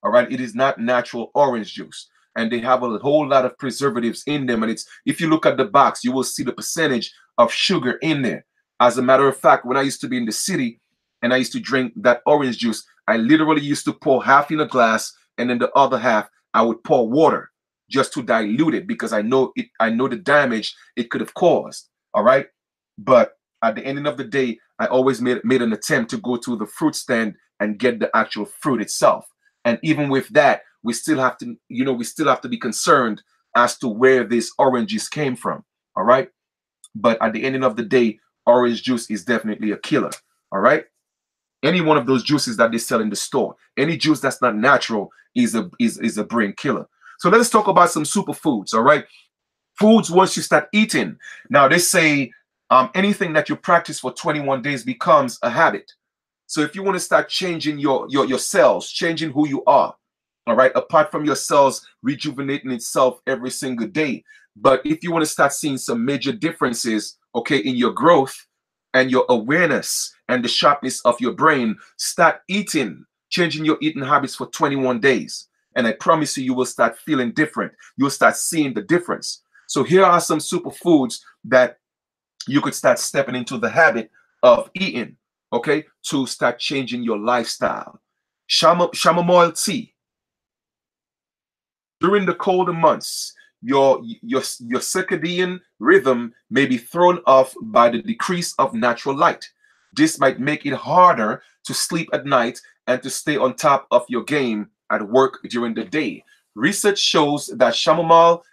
All right, it is not natural orange juice, and they have a whole lot of preservatives in them. And it's, if you look at the box, you will see the percentage of sugar in there. As a matter of fact, when I used to be in the city and I used to drink that orange juice, I literally used to pour half in a glass, and then the other half I would pour water just to dilute it, because I know the damage it could have caused. All right, but at the end of the day, I always made an attempt to go to the fruit stand and get the actual fruit itself. And even with that, we still have to, we still have to be concerned as to where these oranges came from. All right, but at the end of the day, orange juice is definitely a killer. All right. Any one of those juices that they sell in the store, any juice that's not natural is a brain killer. So let's talk about some superfoods. All right. Foods once you start eating. Now they say anything that you practice for 21 days becomes a habit. So if you want to start changing your cells, changing who you are, all right, apart from your cells rejuvenating itself every single day, but if you want to start seeing some major differences, okay, in your growth and your awareness and the sharpness of your brain, start eating, changing your eating habits for 21 days. And I promise you, you will start feeling different. You'll start seeing the difference. So here are some superfoods that you could start stepping into the habit of eating, okay, to start changing your lifestyle. Chamomile tea. During the colder months, your circadian rhythm may be thrown off by the decrease of natural light. This might make it harder to sleep at night and to stay on top of your game at work during the day. Research shows that chamomile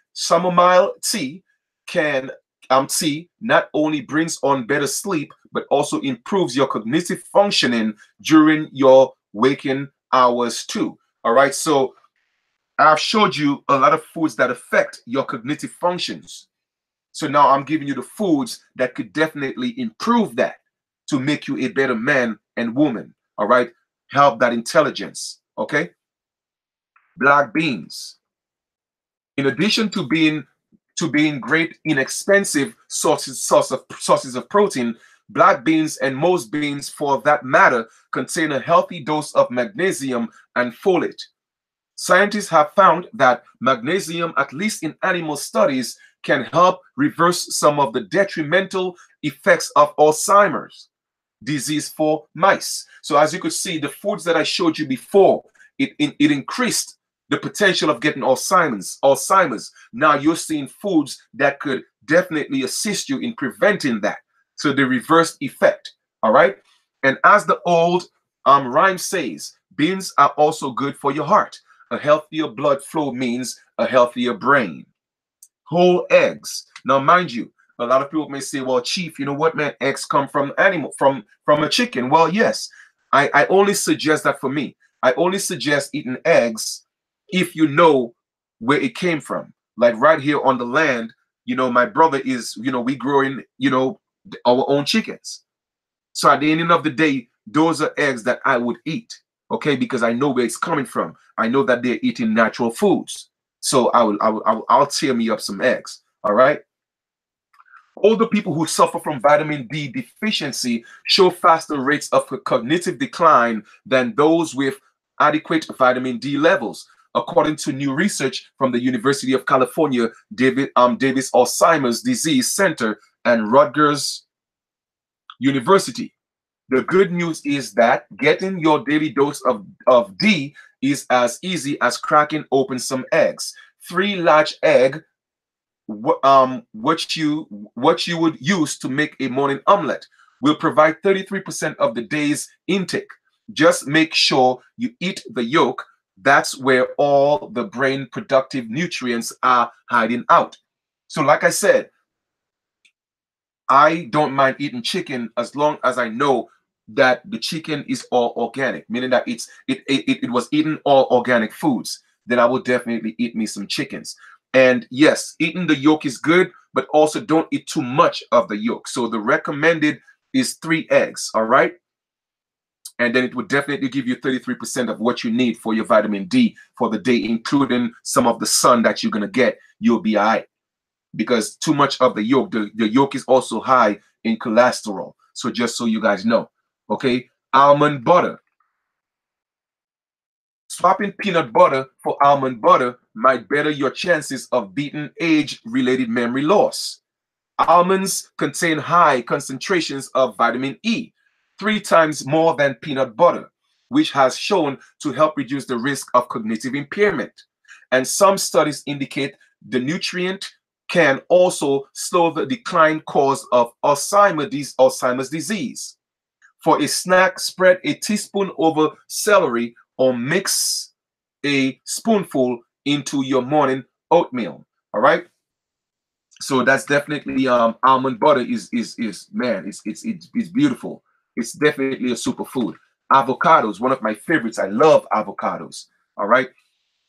tea not only brings on better sleep, but also improves your cognitive functioning during your waking hours too. All right, so I've showed you a lot of foods that affect your cognitive functions. So now I'm giving you the foods that could definitely improve that to make you a better man and woman. All right, help that intelligence. Okay, black beans. In addition to being to being great, inexpensive sources of protein, black beans and most beans for that matter contain a healthy dose of magnesium and folate. Scientists have found that magnesium, at least in animal studies, can help reverse some of the detrimental effects of Alzheimer's disease for mice. So as you could see, the foods that I showed you before, it increased the potential of getting Alzheimer's. Now you're seeing foods that could definitely assist you in preventing that. So the reverse effect. All right. And as the old rhyme says, beans are also good for your heart. A healthier blood flow means a healthier brain. Whole eggs. Now, mind you, a lot of people may say, well, Chief, you know what, man, eggs come from animal, from a chicken. Well, yes, I only suggest that for me. I only suggest eating eggs if you know where it came from. Like right here on the land, my brother is, we growing, our own chickens. So at the end of the day, those are eggs that I would eat, okay, because I know where it's coming from. I know that they're eating natural foods. So I'll tear me up some eggs. All right. Older people who suffer from vitamin D deficiency show faster rates of cognitive decline than those with adequate vitamin D levels, according to new research from the University of California, Davis Alzheimer's Disease Center and Rutgers University. The good news is that getting your daily dose of D is as easy as cracking open some eggs. 3 large eggs, what you would use to make a morning omelet, will provide 33% of the day's intake. Just make sure you eat the yolk. That's where all the brain productive nutrients are hiding out. So like I said, I don't mind eating chicken as long as I know that the chicken is all organic, meaning that it was eating all organic foods. Then I will definitely eat me some chickens. And yes, eating the yolk is good, but also don't eat too much of the yolk. So the recommended is 3 eggs, all right? And then it would definitely give you 33% of what you need for your vitamin D for the day, including some of the sun that you're going to get. You'll be all right. Because too much of the yolk, the yolk is also high in cholesterol. So just so you guys know, okay? Almond butter. Swapping peanut butter for almond butter might better your chances of beating age-related memory loss. Almonds contain high concentrations of vitamin E, 3 times more than peanut butter, which has shown to help reduce the risk of cognitive impairment. And some studies indicate the nutrient can also slow the decline cause of Alzheimer's disease. For a snack, spread a teaspoon over celery or mix a spoonful into your morning oatmeal. All right. So that's definitely almond butter is man, it's beautiful. It's definitely a superfood. Avocados, one of my favorites. I love avocados. All right.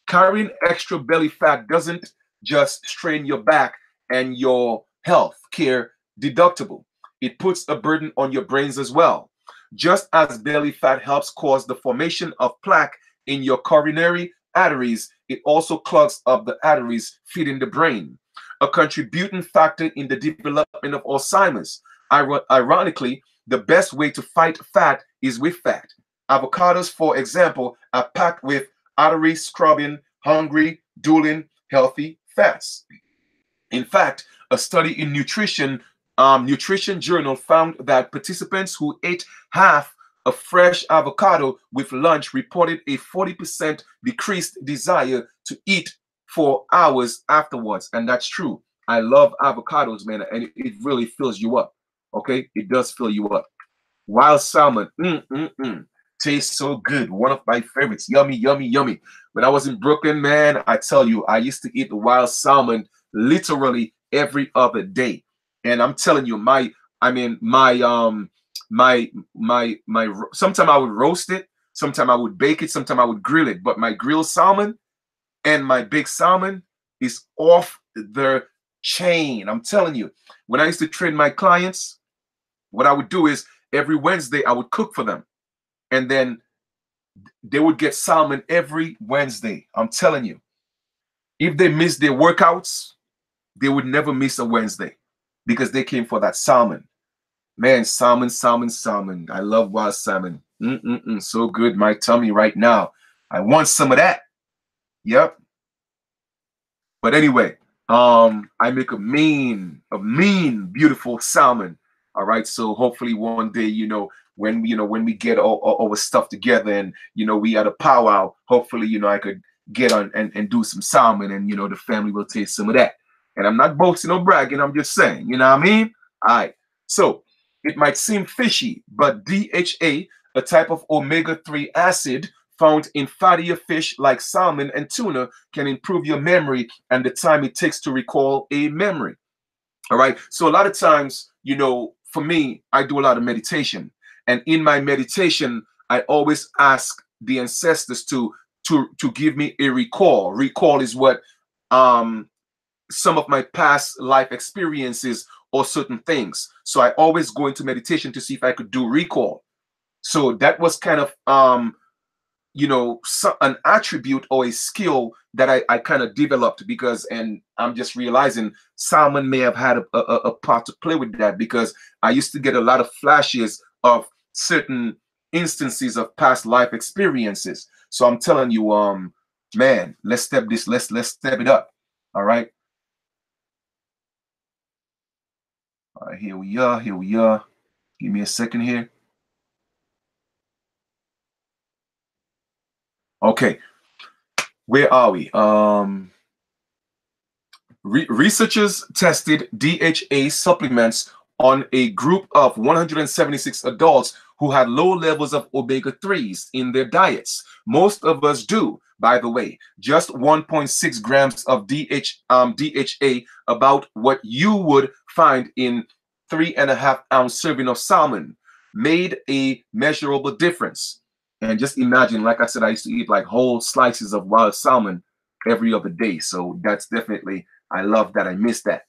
Carrying extra belly fat doesn't just strain your back and your health care deductible. It puts a burden on your brains as well. Just as belly fat helps cause the formation of plaque in your coronary arteries, it also clogs up the arteries feeding the brain, a contributing factor in the development of Alzheimer's. Ironically, the best way to fight fat is with fat. Avocados, for example, are packed with artery scrubbing, hungry, dueling, healthy fats. In fact, a study in Nutrition Journal found that participants who ate half a fresh avocado with lunch reported a 40% decreased desire to eat for hours afterwards. And that's true. I love avocados, man, and it really fills you up. Okay, it does fill you up. Wild salmon, tastes so good. One of my favorites. Yummy, yummy, yummy. When I was in Brooklyn, man, I tell you, I used to eat the wild salmon literally every other day. And I'm telling you, sometimes I would roast it, sometimes I would bake it, sometimes I would grill it. But my grilled salmon and my big salmon is off the chain. I'm telling you, when I used to train my clients, what I would do is every Wednesday I would cook for them. And then they would get salmon every Wednesday. I'm telling you, if they miss their workouts, they would never miss a Wednesday because they came for that salmon. Man, salmon, salmon, salmon. I love wild salmon. So good. My tummy right now. I want some of that. Yep. But anyway, I make a mean, beautiful salmon. All right. So hopefully one day, when we get all our stuff together and we had a powwow, hopefully, I could get on and do some salmon and the family will taste some of that. And I'm not boasting or bragging, I'm just saying, you know what I mean? All right. So it might seem fishy, but DHA, a type of omega-3 acid found in fattier fish like salmon and tuna, can improve your memory and the time it takes to recall a memory. All right. So a lot of times, for me, I do a lot of meditation. And in my meditation, I always ask the ancestors to give me a recall. Recall is what some of my past life experiences or certain things. So I always go into meditation to see if I could do recall. So that was kind of an attribute or a skill that I kind of developed because, and I'm just realizing salmon may have had a part to play with that because I used to get a lot of flashes of certain instances of past life experiences. So I'm telling you, man, let's step it up. All right. All right, here we are. Here we are. Give me a second here. Okay. Where are we? Researchers tested DHA supplements on a group of 176 adults who had low levels of omega-3s in their diets. Most of us do, by the way. Just 1.6 grams of DHA, about what you would find in 3.5-ounce serving of salmon, made a measurable difference. And just imagine, like I said, I used to eat like whole slices of wild salmon every other day. So that's definitely, I love that. I miss that.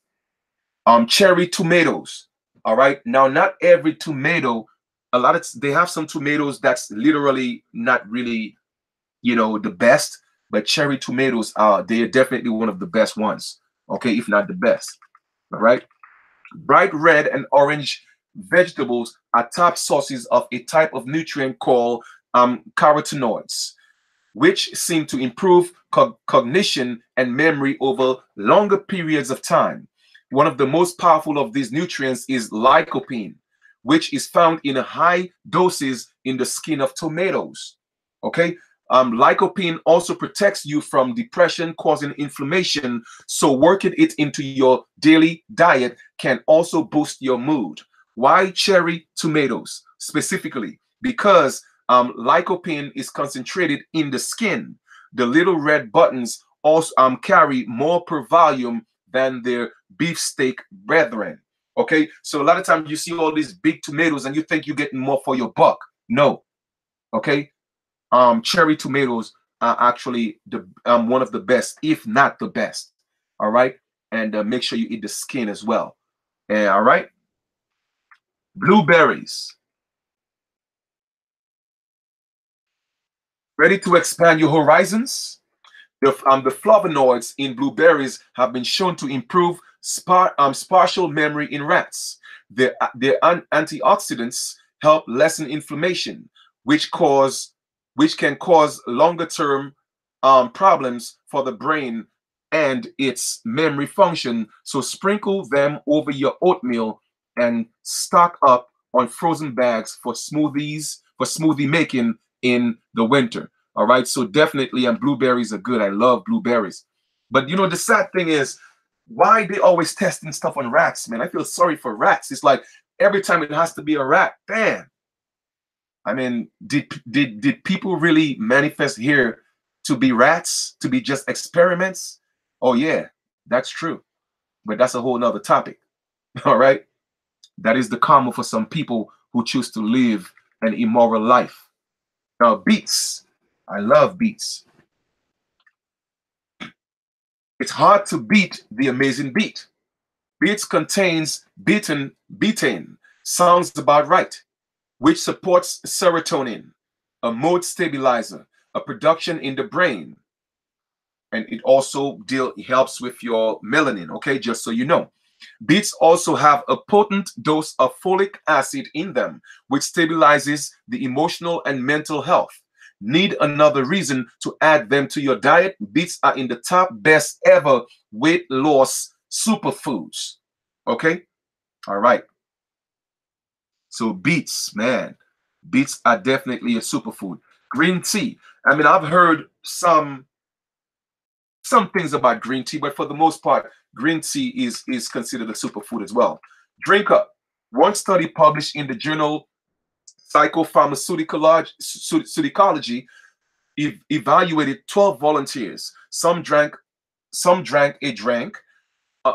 Cherry tomatoes. All right. Now, not every tomato, they have some tomatoes that's literally not really, the best, but cherry tomatoes they are definitely one of the best ones. Okay, if not the best. All right. Bright red and orange vegetables are top sources of a type of nutrient called carotenoids, which seem to improve cognition and memory over longer periods of time. One of the most powerful of these nutrients is lycopene, which is found in high doses in the skin of tomatoes. Okay. Lycopene also protects you from depression causing inflammation, so working it into your daily diet can also boost your mood. Why cherry tomatoes specifically? Because lycopene is concentrated in the skin. The little red buttons also carry more per volume than their beefsteak brethren. Okay, so a lot of times you see all these big tomatoes and you think you're getting more for your buck. No. Okay, cherry tomatoes are actually the one of the best, if not the best. All right, and make sure you eat the skin as well. All right, blueberries. Ready to expand your horizons? The flavonoids in blueberries have been shown to improve spatial memory in rats. Their antioxidants help lessen inflammation, which can cause longer-term problems for the brain and its memory function. So sprinkle them over your oatmeal and stock up on frozen bags for smoothie making in the winter. All right, so definitely, and blueberries are good. I love blueberries. But the sad thing is, why they always testing stuff on rats, man? I feel sorry for rats. It's like every time it has to be a rat. Damn. I mean, did people really manifest here to be rats, to be just experiments? Oh yeah, that's true. But that's a whole nother topic. All right. That is the karma for some people who choose to live an immoral life. Now, beets. I love beets. It's hard to beat the amazing beet. Beets contains betaine, sounds about right, which supports serotonin, a mood stabilizer, a production in the brain. and it also helps with your melanin. Okay, just so you know. Beets also have a potent dose of folic acid in them, which stabilizes the emotional and mental health. Need another reason to add them to your diet? Beets are in the top best ever weight loss superfoods. Okay? All right. So beets, man, beets are definitely a superfood. Green tea. I mean, I've heard some things about green tea, but for the most part, green tea is considered a superfood as well. Drink up. One study published in the journal Psychopharmaceuticology evaluated 12 volunteers. Some drank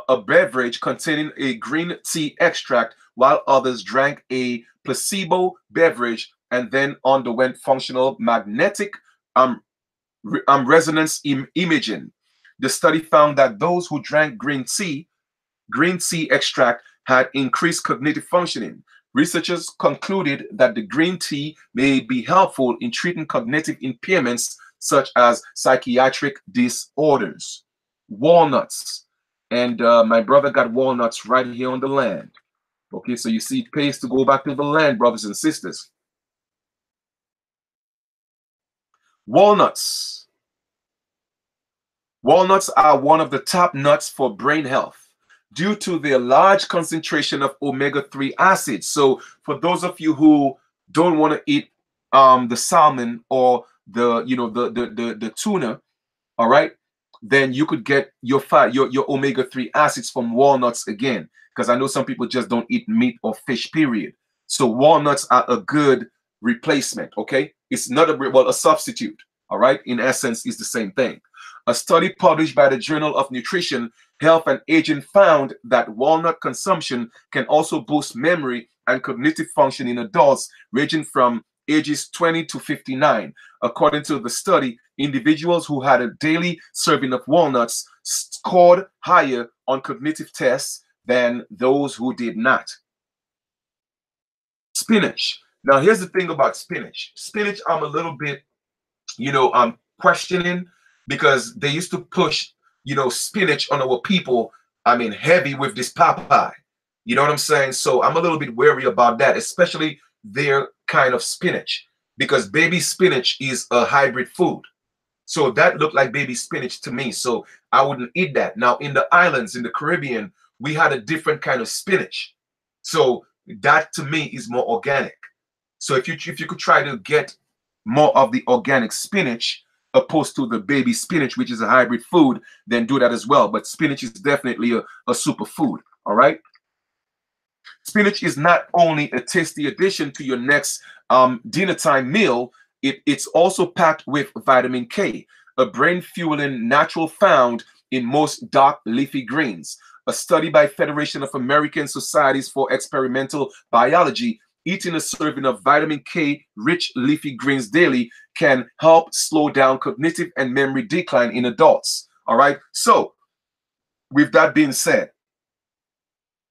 a beverage containing a green tea extract, while others drank a placebo beverage and then underwent functional magnetic um, resonance imaging. The study found that those who drank green tea extract had increased cognitive functioning. Researchers concluded that the green tea may be helpful in treating cognitive impairments such as psychiatric disorders. Walnuts. And my brother got walnuts right here on the land. Okay, so you see, it pays to go back to the land, brothers and sisters. Walnuts. Walnuts are one of the top nuts for brain health due to their large concentration of omega-3 acids. So for those of you who don't want to eat the salmon or the tuna, all right, then you could get your your omega-3 acids from walnuts again, because I know some people just don't eat meat or fish, period. So walnuts are a good replacement, okay? It's not a substitute, all right? In essence, it's the same thing. A study published by the Journal of Nutrition, Health and Aging found that walnut consumption can also boost memory and cognitive function in adults ranging from ages 20 to 59. According to the study, individuals who had a daily serving of walnuts scored higher on cognitive tests than those who did not. Spinach. Now, here's the thing about spinach. Spinach, I'm a little bit, I'm questioning, because they used to push, spinach on our people, I mean, heavy with this Popeye. You know what I'm saying? So I'm a little bit wary about that, especially their kind of spinach, because baby spinach is a hybrid food. So that looked like baby spinach to me. So I wouldn't eat that. Now, in the islands, in the Caribbean, we had a different kind of spinach. So that to me is more organic. So if you could try to get more of the organic spinach opposed to the baby spinach, which is a hybrid food, then do that as well. But spinach is definitely a superfood. All right. Spinach is not only a tasty addition to your next dinner time meal, it's also packed with vitamin K, a brain fueling natural found in most dark leafy greens. A study by Federation of American Societies for Experimental Biology, eating a serving of vitamin K rich leafy greens daily can help slow down cognitive and memory decline in adults. All right. So with that being said,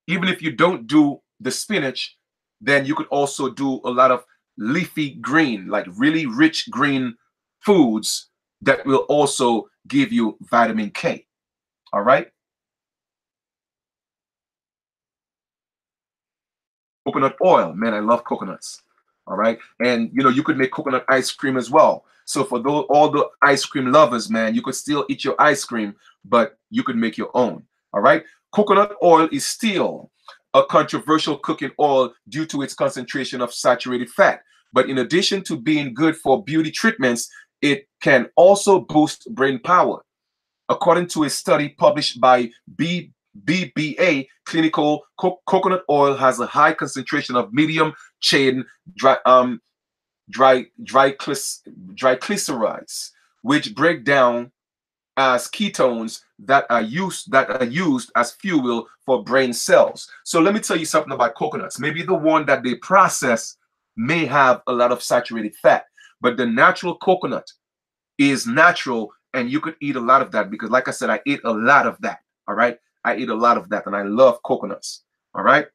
even if you don't do the spinach, then you could also do a lot of leafy green, like really rich green foods that will also give you vitamin K. All right. Coconut oil, man, I love coconuts. All right. And you could make coconut ice cream as well. So for all the ice cream lovers, man, you could still eat your ice cream, but you could make your own. All right. Coconut oil is still a controversial cooking oil due to its concentration of saturated fat. But in addition to being good for beauty treatments, it can also boost brain power. According to a study published by BBA Clinical, coconut oil has a high concentration of medium chain triglycerides, which break down as ketones that are used as fuel for brain cells. So let me tell you something about coconuts. Maybe the one that they process may have a lot of saturated fat, but the natural coconut is natural, and you could eat a lot of that, because like I said, I eat a lot of that. All right. I eat a lot of that, and I love coconuts. All right.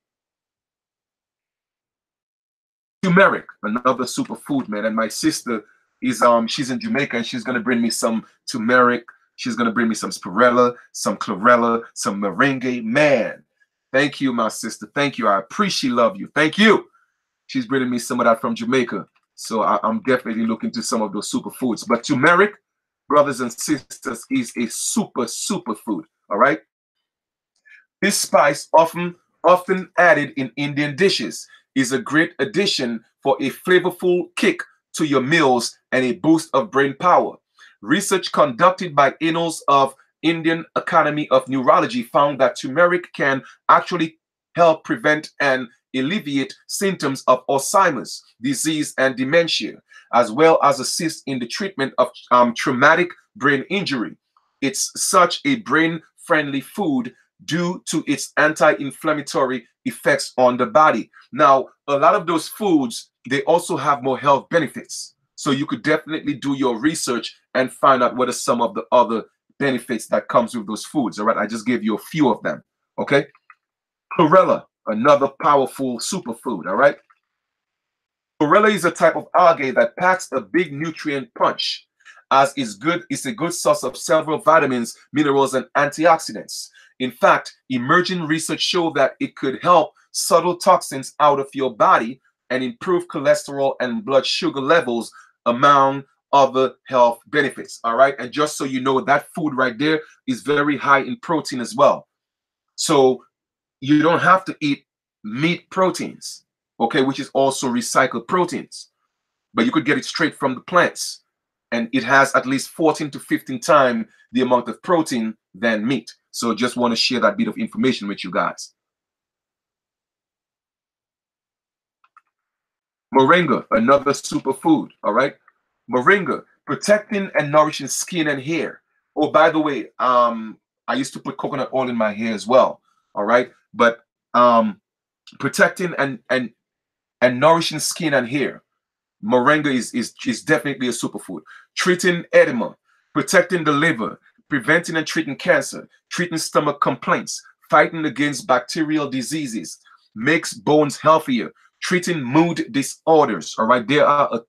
Turmeric, another superfood, man. And my sister is she's in Jamaica, and she's gonna bring me some turmeric She's gonna bring me some spirella, some chlorella, some merengue. Man, thank you, my sister. Thank you. I appreciate love you. Thank you. She's bringing me some of that from Jamaica. So I'm definitely looking to some of those superfoods. But turmeric, brothers and sisters, is a super food. All right. This spice, often added in Indian dishes, is a great addition for a flavorful kick to your meals and a boost of brain power. Research conducted by Annals of Indian Academy of Neurology found that turmeric can actually help prevent and alleviate symptoms of Alzheimer's disease and dementia, as well as assist in the treatment of traumatic brain injury. It's such a brain-friendly food due to its anti-inflammatory effects on the body. Now, a lot of those foods, they also have more health benefits. So you could definitely do your research and find out what are some of the other benefits that comes with those foods. All right, I just gave you a few of them. Okay. Chlorella, another powerful superfood. All right. Chlorella is a type of algae that packs a big nutrient punch, as it's a good source of several vitamins, minerals, and antioxidants. In fact, emerging research show that it could help subtle toxins out of your body and improve cholesterol and blood sugar levels, among other health benefits. All right. And just so you know, that food right there is very high in protein as well. So you don't have to eat meat proteins, okay, which is also recycled proteins, but you could get it straight from the plants. And it has at least 14 to 15 times the amount of protein than meat. So just want to share that bit of information with you guys. Moringa, another superfood. All right. Moringa, protecting and nourishing skin and hair. Oh, by the way, I used to put coconut oil in my hair as well. All right. But protecting and nourishing skin and hair. Moringa is definitely a superfood. Treating edema, protecting the liver, preventing and treating cancer, treating stomach complaints, fighting against bacterial diseases, makes bones healthier, treating mood disorders. All right, there are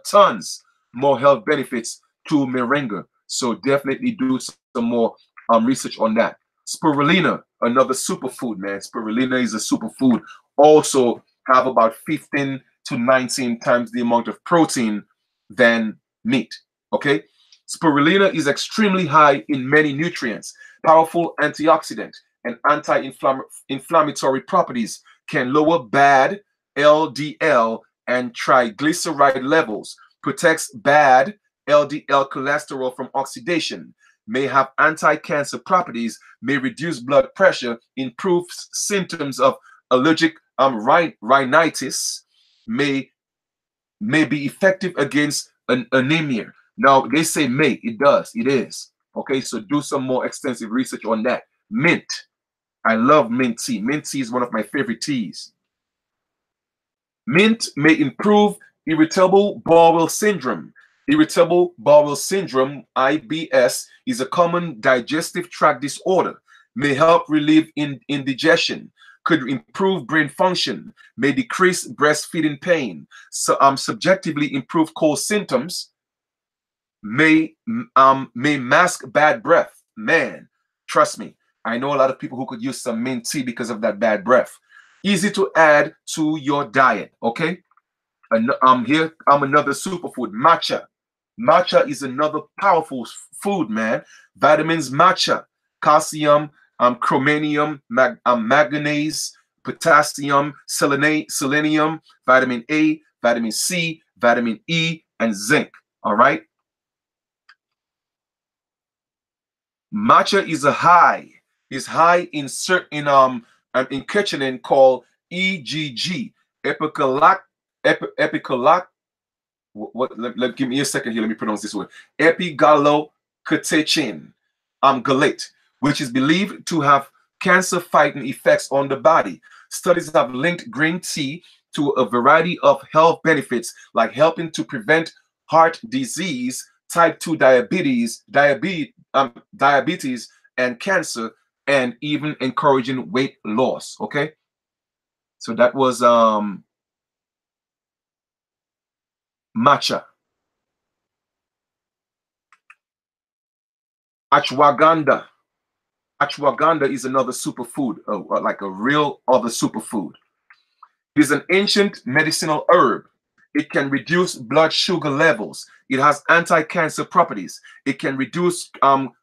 tons more health benefits to moringa. So definitely do some more research on that. Spirulina, another superfood, man. Spirulina is a superfood. Also have about 15 to 19 times the amount of protein than meat. Okay. Spirulina is extremely high in many nutrients, powerful antioxidant, and anti-inflammatory properties, can lower bad LDL and triglyceride levels, protects bad LDL cholesterol from oxidation, may have anti-cancer properties, may reduce blood pressure, improves symptoms of allergic rhinitis, may be effective against anemia. Now they say may, it does, it is. Okay, so do some more extensive research on that. Mint, I love mint tea. Mint tea is one of my favorite teas. Mint may improve irritable bowel syndrome. Irritable bowel syndrome, IBS, is a common digestive tract disorder. May help relieve indigestion, could improve brain function, may decrease breastfeeding pain, so subjectively improve cold symptoms, may mask bad breath. Man, trust me, I know a lot of people who could use some mint tea because of that bad breath. Easy to add to your diet. Okay. And here another superfood, matcha. Matcha is another powerful food, man. Vitamins, matcha, calcium, chromium, manganese, potassium, selenium, vitamin A, vitamin C, vitamin E, and zinc. All right. Matcha is high in certain in kitchenin called EGG, epicalac, epicalac. What? Give me a second here. Let me pronounce this word. Epigallocatechin, galate, which is believed to have cancer-fighting effects on the body. Studies have linked green tea to a variety of health benefits, like helping to prevent heart disease, type 2 diabetes, and cancer, and even encouraging weight loss. Okay, so that was matcha. Ashwagandha. Ashwagandha is another superfood, like a real other superfood. It is an ancient medicinal herb. It can reduce blood sugar levels. It has anti-cancer properties. It can reduce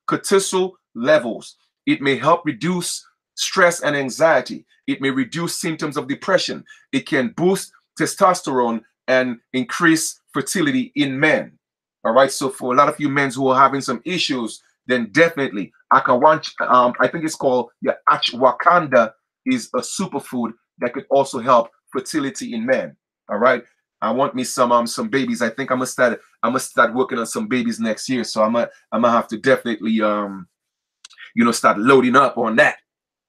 cortisol levels. It may help reduce stress and anxiety. It may reduce symptoms of depression. It can boost testosterone and increase fertility in men. All right. So for a lot of you men who are having some issues, then definitely I think it's called ashwagandha is a superfood that could also help fertility in men. All right. I want me some babies. I think I'm gonna start working on some babies next year. So I'm gonna have to definitely start loading up on that.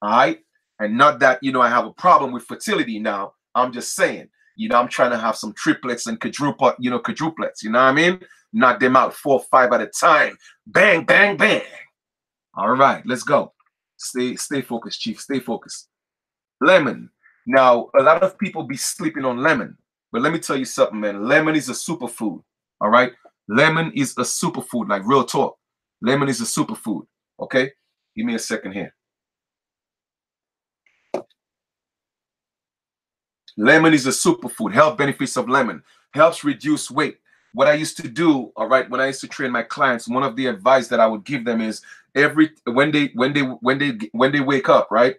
All right. And not that I have a problem with fertility now. I'm just saying, I'm trying to have some triplets and quadruplets, you know what I mean? Knock them out 4 or 5 at a time. Bang, bang, bang. All right, let's go. Stay focused, Chief. Stay focused. Lemon. Now, a lot of people be sleeping on lemon, but let me tell you something, man. Lemon is a superfood. All right, lemon is a superfood. Like real talk, lemon is a superfood. Okay, give me a second here. Lemon is a superfood. Health benefits of lemon: helps reduce weight. What I used to do, all right, when I used to train my clients, one of the advice that I would give them is when they wake up, right,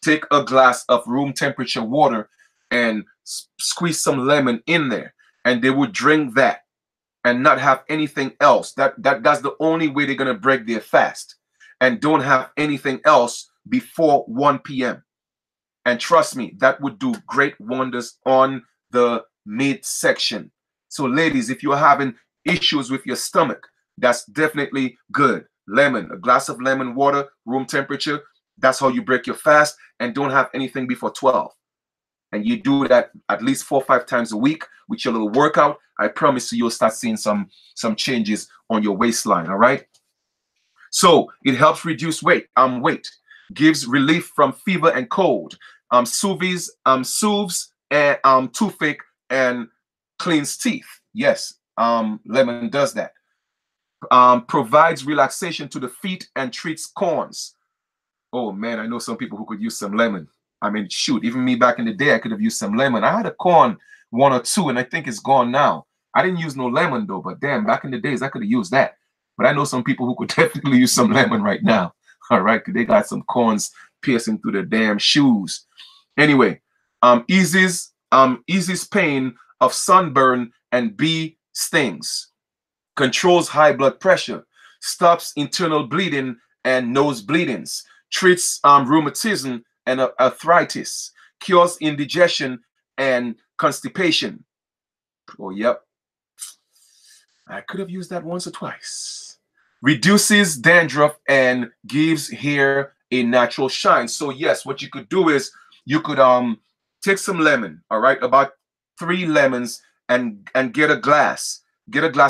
take a glass of room temperature water and squeeze some lemon in there, and they would drink that and not have anything else. That's the only way they're gonna break their fast, and don't have anything else before 1 p.m. And trust me, that would do great wonders on the midsection. So ladies, if you're having issues with your stomach, that's definitely good. Lemon, a glass of lemon water, room temperature, that's how you break your fast, and don't have anything before 12. And you do that at least 4 or 5 times a week with your little workout. I promise you, you'll start seeing some changes on your waistline, all right? So it helps reduce weight, gives relief from fever and cold, soothes and toothache and cleans teeth. Yes, lemon does that. Provides relaxation to the feet and treats corns. Oh man, I know some people who could use some lemon. I mean, shoot, even me back in the day, I could have used some lemon. I had a corn 1 or 2, and I think it's gone now. I didn't use no lemon though, but damn, back in the days, I could have used that. But I know some people who could definitely use some lemon right now. All right, because they got some corns piercing through their damn shoes. Anyway, eases pain of sunburn and bee stings, controls high blood pressure, stops internal bleeding and nose bleedings, treats rheumatism and arthritis, cures indigestion and constipation. Oh, yep. I could have used that once or twice. Reduces dandruff and gives hair a natural shine. So yes, what you could do is you could take some lemon, all right, about 3 lemons, and get a glass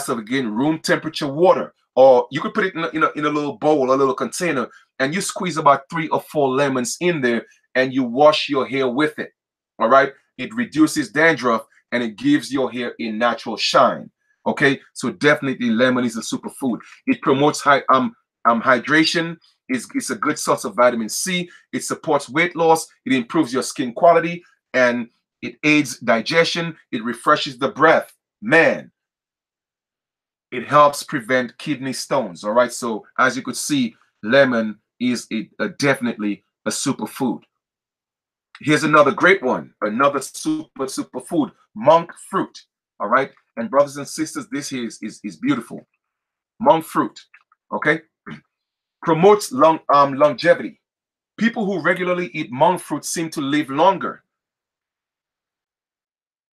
of, again, room temperature water, or you could put it in a little bowl, a little container, and you squeeze about 3 or 4 lemons in there, and you wash your hair with it. All right, it reduces dandruff and it gives your hair a natural shine. Okay, so definitely lemon is a superfood. It promotes hydration. It's a good source of vitamin C. It supports weight loss. It improves your skin quality, and it aids digestion. It refreshes the breath. Man, it helps prevent kidney stones. All right, so as you could see, lemon is definitely a superfood. Here's another great one, another superfood, monk fruit. All right, and brothers and sisters, this here is beautiful. Monk fruit, okay, promotes longevity. People who regularly eat monk fruit seem to live longer.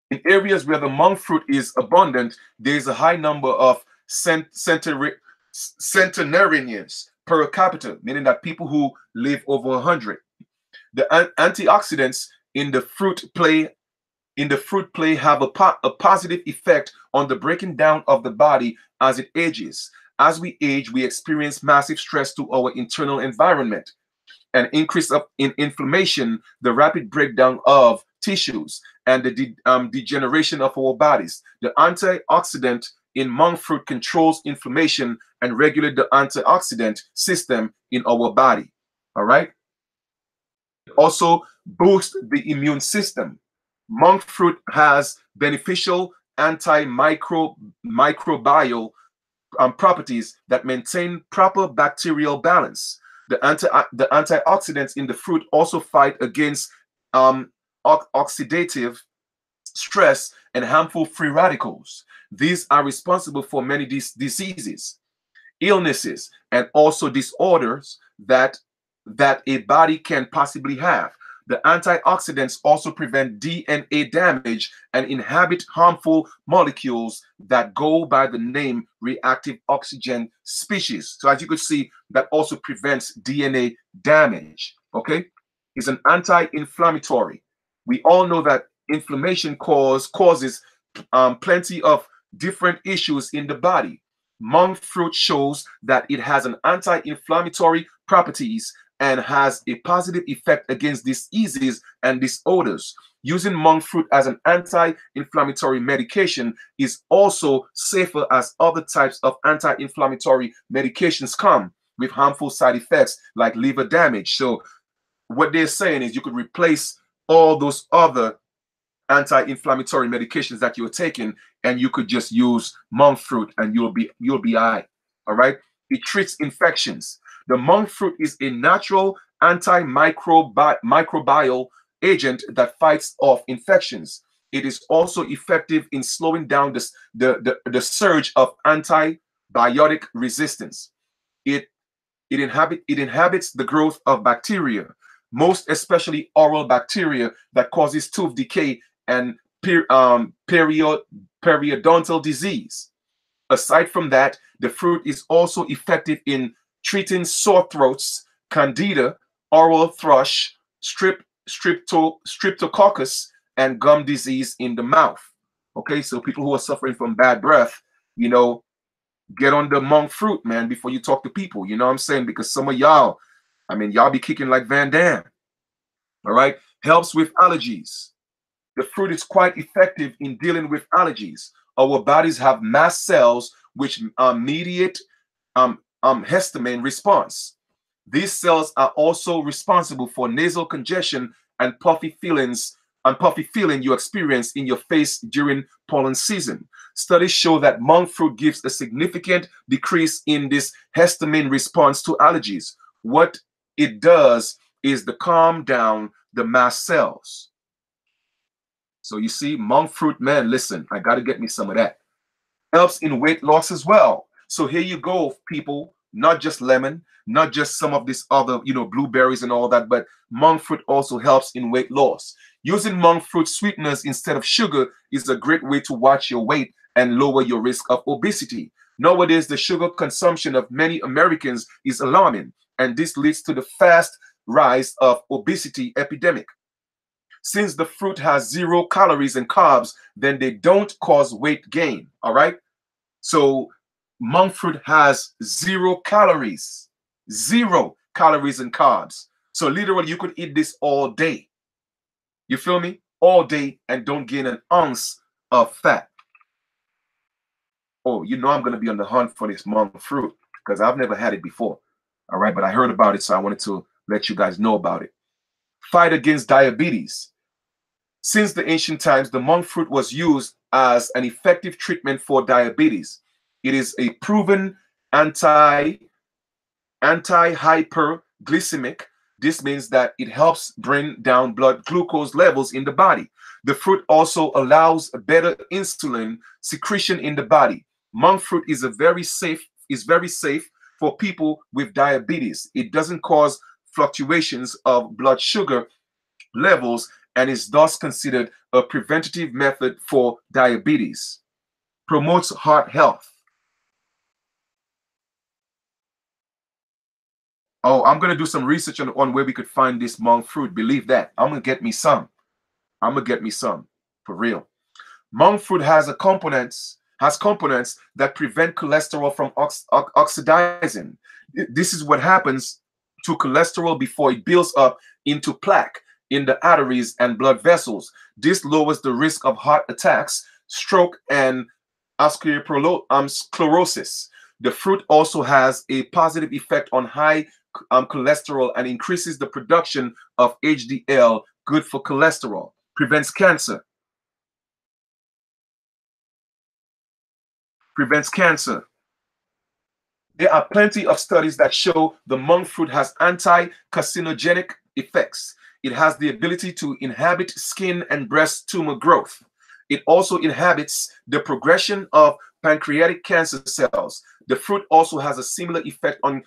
In areas where the monk fruit is abundant, there is a high number of centenarians per capita, meaning that people who live over 100. The antioxidants in the fruit play have a positive effect on the breaking down of the body as it ages. As we age, we experience massive stress to our internal environment, an increase in inflammation, the rapid breakdown of tissues, and the degeneration of our bodies. The antioxidant in monk fruit controls inflammation and regulate the antioxidant system in our body. All right. Also boost the immune system. Monk fruit has beneficial microbial properties that maintain proper bacterial balance. The antioxidants in the fruit also fight against oxidative stress and harmful free radicals. These are responsible for many diseases, illnesses, and also disorders that a body can possibly have. The antioxidants also prevent DNA damage and inhibit harmful molecules that go by the name reactive oxygen species. So as you could see, that also prevents DNA damage. Okay, it's an anti-inflammatory. We all know that inflammation causes plenty of different issues in the body. Monk fruit shows that it has an anti-inflammatory properties and has a positive effect against diseases and disorders. Using monk fruit as an anti-inflammatory medication is also safer as other types of anti-inflammatory medications come with harmful side effects like liver damage. So what they're saying is you could replace all those other anti-inflammatory medications that you're taking, and you could just use monk fruit and you'll be all right. All right. It treats infections. The monk fruit is a natural antimicrobial agent that fights off infections. It is also effective in slowing down the surge of antibiotic resistance. It inhabits the growth of bacteria, most especially oral bacteria that causes tooth decay and periodontal disease. Aside from that, the fruit is also effective in treating sore throats, candida, oral thrush, streptococcus, and gum disease in the mouth. Okay, so people who are suffering from bad breath, you know, get on the monk fruit, man, before you talk to people. You know what I'm saying? Because some of y'all, I mean, y'all be kicking like Van Damme. All right, helps with allergies. The fruit is quite effective in dealing with allergies. Our bodies have mast cells which mediate histamine response. These cells are also responsible for nasal congestion and puffy feeling you experience in your face during pollen season. Studies show that monk fruit gives a significant decrease in this histamine response to allergies. What it does is to calm down the mast cells. So you see, monk fruit, man, listen, I got to get me some of that. Helps in weight loss as well. So here you go, people, not just lemon, not just some of this other, blueberries and all that, but monk fruit also helps in weight loss. Using monk fruit sweeteners instead of sugar is a great way to watch your weight and lower your risk of obesity. Nowadays, the sugar consumption of many Americans is alarming, and this leads to the fast rise of obesity epidemic. Since the fruit has 0 calories and carbs, then they don't cause weight gain. All right. So monk fruit has 0 calories, 0 calories and carbs. So literally you could eat this all day. You feel me? All day and don't gain an ounce of fat. Oh, I'm going to be on the hunt for this monk fruit because I've never had it before. All right. But I heard about it, so I wanted to let you guys know about it. Fight against diabetes. Since the ancient times, the monk fruit was used as an effective treatment for diabetes. It is a proven anti-hyperglycemic. This means that it helps bring down blood glucose levels in the body. The fruit also allows better insulin secretion in the body. Monk fruit is very safe for people with diabetes. It doesn't cause fluctuations of blood sugar levels and is thus considered a preventative method for diabetes. Promotes heart health. Oh, I'm going to do some research on where we could find this monk fruit. Believe that. I'm going to get me some. For real. Monk fruit has components that prevent cholesterol from oxidizing. This is what happens to cholesterol before it builds up into plaque in the arteries and blood vessels. This lowers the risk of heart attacks, stroke, and sclerosis. The fruit also has a positive effect on high cholesterol and increases the production of HDL, good for cholesterol. Prevents cancer. Prevents cancer. There are plenty of studies that show the monk fruit has anti-carcinogenic effects. It has the ability to inhibit skin and breast tumor growth. It also inhibits the progression of pancreatic cancer cells. The fruit also has a similar effect on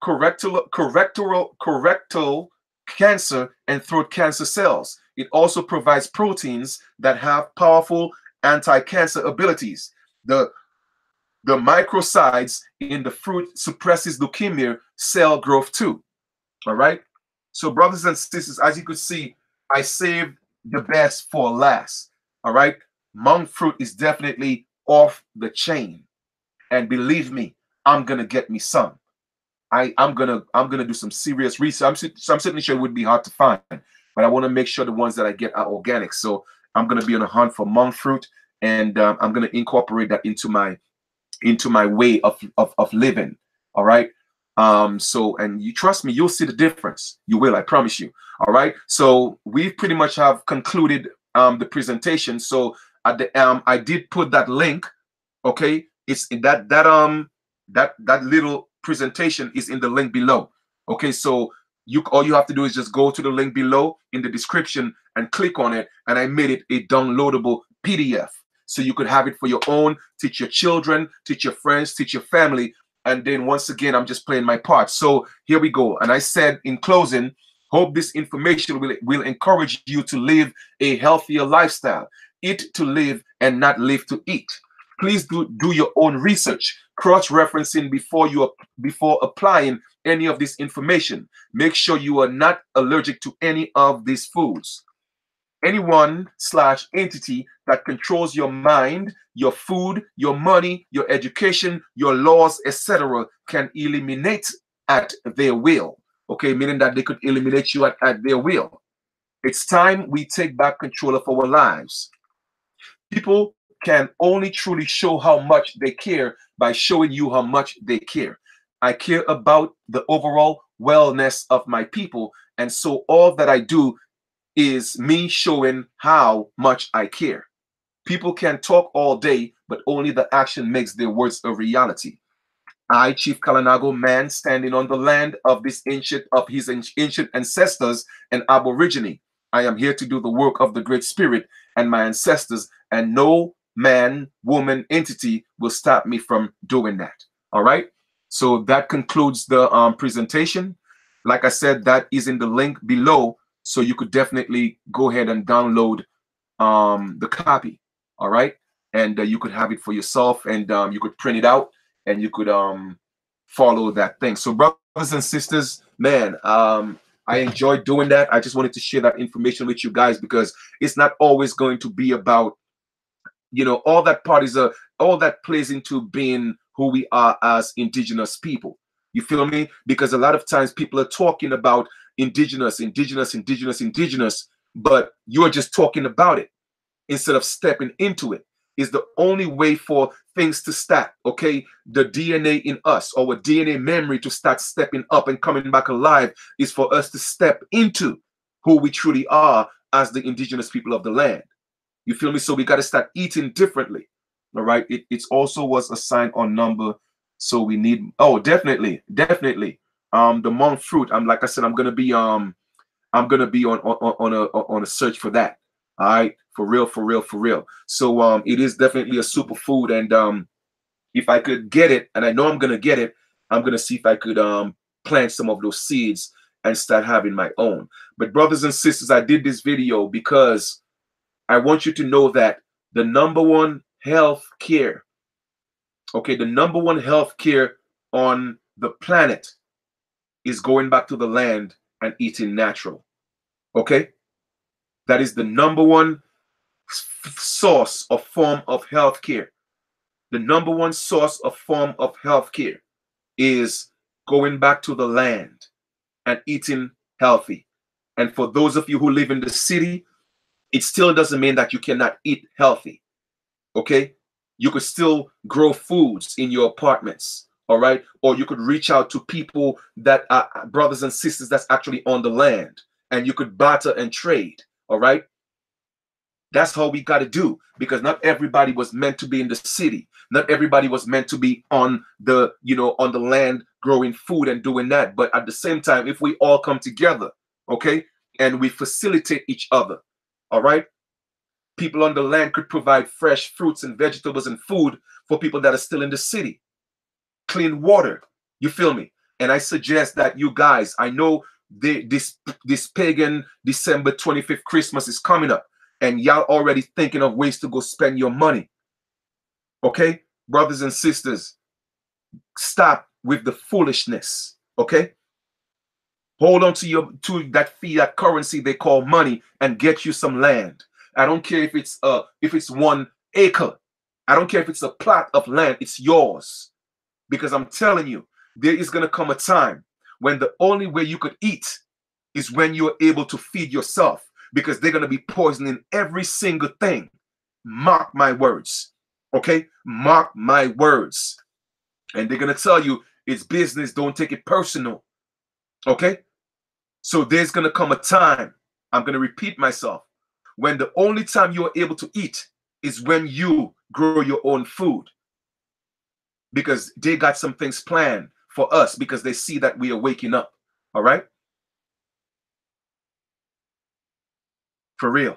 colorectal cancer and throat cancer cells. It also provides proteins that have powerful anti-cancer abilities. The microsides in the fruit suppresses leukemia cell growth too. All right. So, brothers and sisters, as you could see, I saved the best for last. All right. Monk fruit is definitely off the chain. And believe me, I'm gonna get me some. I'm gonna do some serious research. I'm certainly sure it would be hard to find, but I want to make sure the ones that I get are organic. So I'm gonna be on a hunt for monk fruit, and I'm gonna incorporate that into my way of living. All right. So, and you trust me, you'll see the difference. You will, I promise you. All right. So we pretty much have concluded the presentation. So at the I did put that link. Okay, it's in that little presentation is in the link below. Okay, so all you have to do is just go to the link below in the description and click on it, and I made it a downloadable PDF. So you could have it for your own, teach your children, teach your friends, teach your family. And then once again, I'm just playing my part. So here we go. And I said in closing, hope this information will encourage you to live a healthier lifestyle. Eat to live and not live to eat. Please do your own research, cross-referencing before applying any of this information. Make sure you are not allergic to any of these foods. Anyone/entity that controls your mind, your food, your money, your education, your laws, etc., can eliminate at their will. Okay, meaning that they could eliminate you at their will. It's time we take back control of our lives. People can only truly show how much they care by showing you how much they care. I care about the overall wellness of my people, and so all that I do is me showing how much I care. People can talk all day, but only the action makes their words a reality. I, Chief Kalanago, man standing on the land of his ancient ancestors and aborigine. I am here to do the work of the Great Spirit and my ancestors, and no man, woman, entity will stop me from doing that. All right. So that concludes the presentation. Like I said, that is in the link below, so you could definitely go ahead and download the copy. All right, and you could have it for yourself, and you could print it out, and you could follow that thing. So, brothers and sisters, man, I enjoyed doing that. I just wanted to share that information with you guys, because it's not always going to be about, you know, all that plays into being who we are as indigenous people. You feel me? Because a lot of times people are talking about indigenous, but you're just talking about it instead of stepping into it. Is the only way for things to start, okay? The DNA in us, or a DNA memory to start stepping up and coming back alive, is for us to step into who we truly are as the indigenous people of the land. You feel me? So we got to start eating differently. All right. It also was a sign on number. So we need, oh, definitely. The monk fruit. Like I said, I'm gonna be on a search for that. All right, for real. So it is definitely a superfood, and if I could get it, and I know I'm gonna get it, I'm gonna see if I could plant some of those seeds and start having my own. But brothers and sisters, I did this video because I want you to know that the number one health care, okay, the number one health care on the planet is going back to the land and eating natural. Okay, that is the number one source of form of health care. The number one source of form of health care is going back to the land and eating healthy. And for those of you who live in the city, it still doesn't mean that you cannot eat healthy. Okay, you could still grow foods in your apartments. All right, or you could reach out to people that are brothers and sisters that's actually on the land, and you could barter and trade. All right, that's how we got to do, because not everybody was meant to be in the city. Not everybody was meant to be on the, on the land growing food and doing that. But at the same time, if we all come together, okay, and we facilitate each other, all right, people on the land could provide fresh fruits and vegetables and food for people that are still in the city. Clean water, you feel me? And I suggest that you guys, I know this pagan December 25th Christmas is coming up, and y'all already thinking of ways to go spend your money. Okay, brothers and sisters, stop with the foolishness. Okay, hold on to that fiat currency they call money and get you some land. I don't care if it's 1 acre. I don't care if it's a plot of land. It's yours. Because I'm telling you, there is going to come a time when the only way you could eat is when you're able to feed yourself, because they're going to be poisoning every single thing. Mark my words. Okay? Mark my words. And they're going to tell you it's business. Don't take it personal. Okay? So there's going to come a time, I'm going to repeat myself, when the only time you are able to eat is when you grow your own food. Because they got some things planned for us, because they see that we are waking up. All right? For real.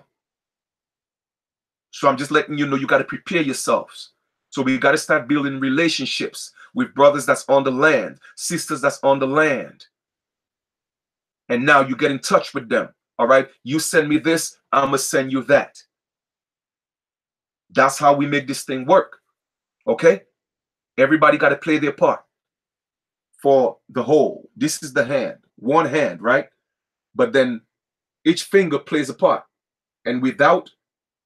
So I'm just letting you know, you got to prepare yourselves. So we got to start building relationships with brothers that's on the land, sisters that's on the land. And now you get in touch with them. All right? You send me this, I'm going to send you that. That's how we make this thing work. Okay? Everybody got to play their part for the whole. This is the hand, one hand, right? But then each finger plays a part. And without,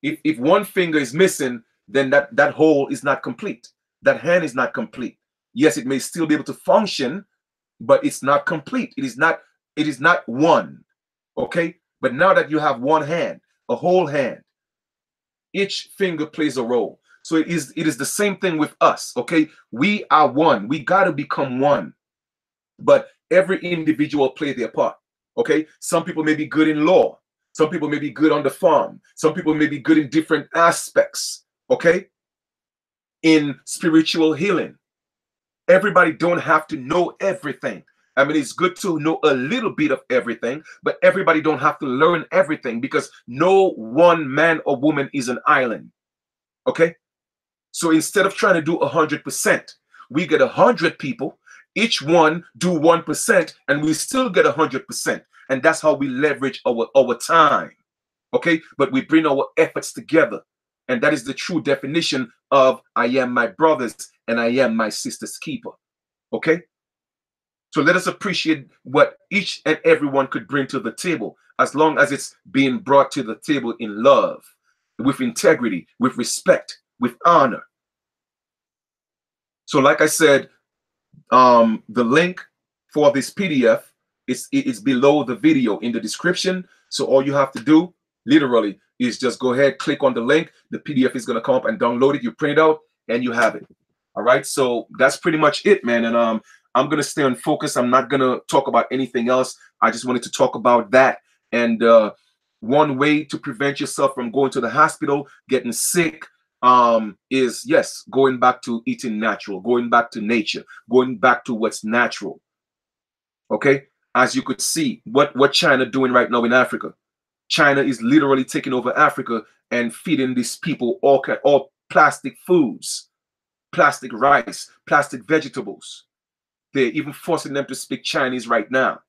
if one finger is missing, then that whole is not complete. That hand is not complete. Yes, it may still be able to function, but it's not complete. It is not one. Okay? But now that you have one hand, a whole hand, each finger plays a role. So it is the same thing with us. Okay? We are one. We got to become one. But every individual play their part. Okay? Some people may be good in law. Some people may be good on the farm. Some people may be good in different aspects. Okay? In spiritual healing. Everybody don't have to know everything. I mean, it's good to know a little bit of everything, but everybody don't have to learn everything, because no one man or woman is an island. Okay? So instead of trying to do 100%, we get 100 people, each one do 1%, and we still get 100%. And that's how we leverage our time. Okay? But we bring our efforts together. And that is the true definition of I am my brother's and I am my sister's keeper. Okay? So let us appreciate what each and everyone could bring to the table, as long as it's being brought to the table in love, with integrity, with respect, with honor. So like I said, the link for this PDF is below the video in the description. So all you have to do, literally, is just go ahead, click on the link. The PDF is going to come up and download it. You print it out and you have it. All right. So that's pretty much it, man. And I'm going to stay on focus. I'm not going to talk about anything else. I just wanted to talk about that. And one way to prevent yourself from going to the hospital, getting sick, is, yes, going back to eating natural, going back to nature, going back to what's natural. Okay? As you could see, what China doing right now in Africa. China is literally taking over Africa and feeding these people all plastic foods, plastic rice, plastic vegetables. They're even forcing them to speak Chinese right now.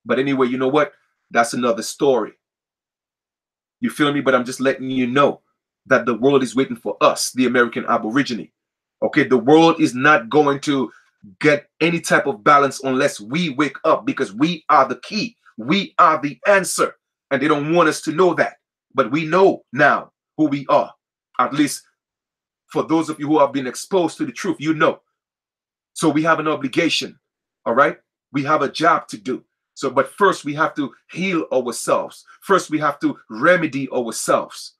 But anyway, you know what? That's another story. You feel me? But I'm just letting you know that the world is waiting for us, the American Aborigine. Okay, the world is not going to get any type of balance unless we wake up, because we are the key. We are the answer. And they don't want us to know that. But we know now who we are. At least for those of you who have been exposed to the truth, you know. So we have an obligation. All right? We have a job to do. So, but first we have to heal ourselves. First we have to remedy ourselves.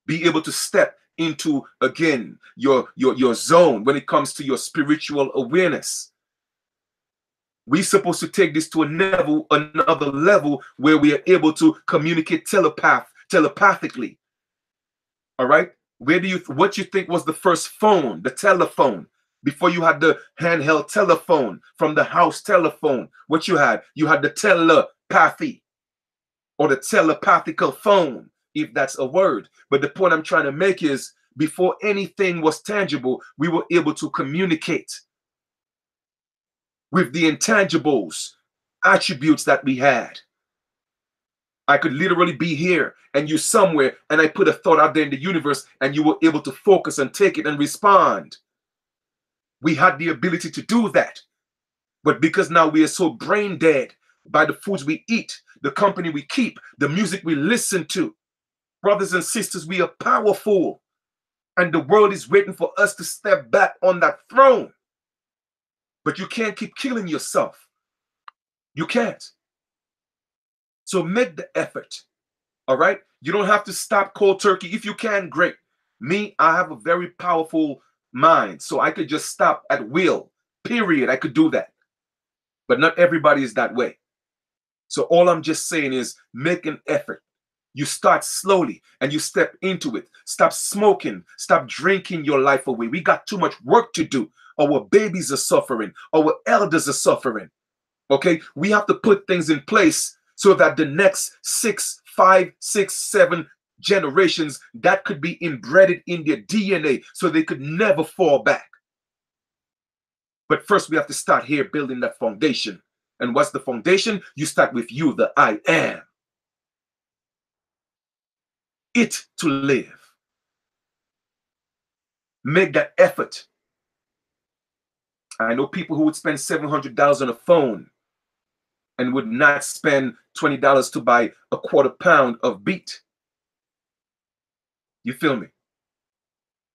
Be able to step into, again, your zone when it comes to your spiritual awareness. We're supposed to take this to another level where we are able to communicate telepathically. All right? What you think was the first phone? The telephone. Before you had the handheld telephone from the house telephone, what you had? You had the telepathy or the telepathical phone, if that's a word. But the point I'm trying to make is, before anything was tangible, we were able to communicate with the intangibles, attributes that we had. I could literally be here and you somewhere, and I put a thought out there in the universe, and you were able to focus and take it and respond. We had the ability to do that. But because now we are so brain dead by the foods we eat, the company we keep, the music we listen to, brothers and sisters, we are powerful. And the world is waiting for us to step back on that throne. But you can't keep killing yourself. You can't. So make the effort. All right? You don't have to stop cold turkey. If you can, great. Me, I have a very powerful mind, so I could just stop at will. Period. I could do that. But not everybody is that way. So all I'm just saying is make an effort. You start slowly and you step into it. Stop smoking. Stop drinking your life away. We got too much work to do. Our babies are suffering. Our elders are suffering. Okay? We have to put things in place so that the next 6, 5, 6, 7 generations, that could be embedded in their DNA so they could never fall back. But first we have to start here building that foundation. And what's the foundation? You start with you, the I am. It to live. Make that effort. I know people who would spend $700 on a phone and would not spend $20 to buy a quarter pound of beet. You feel me?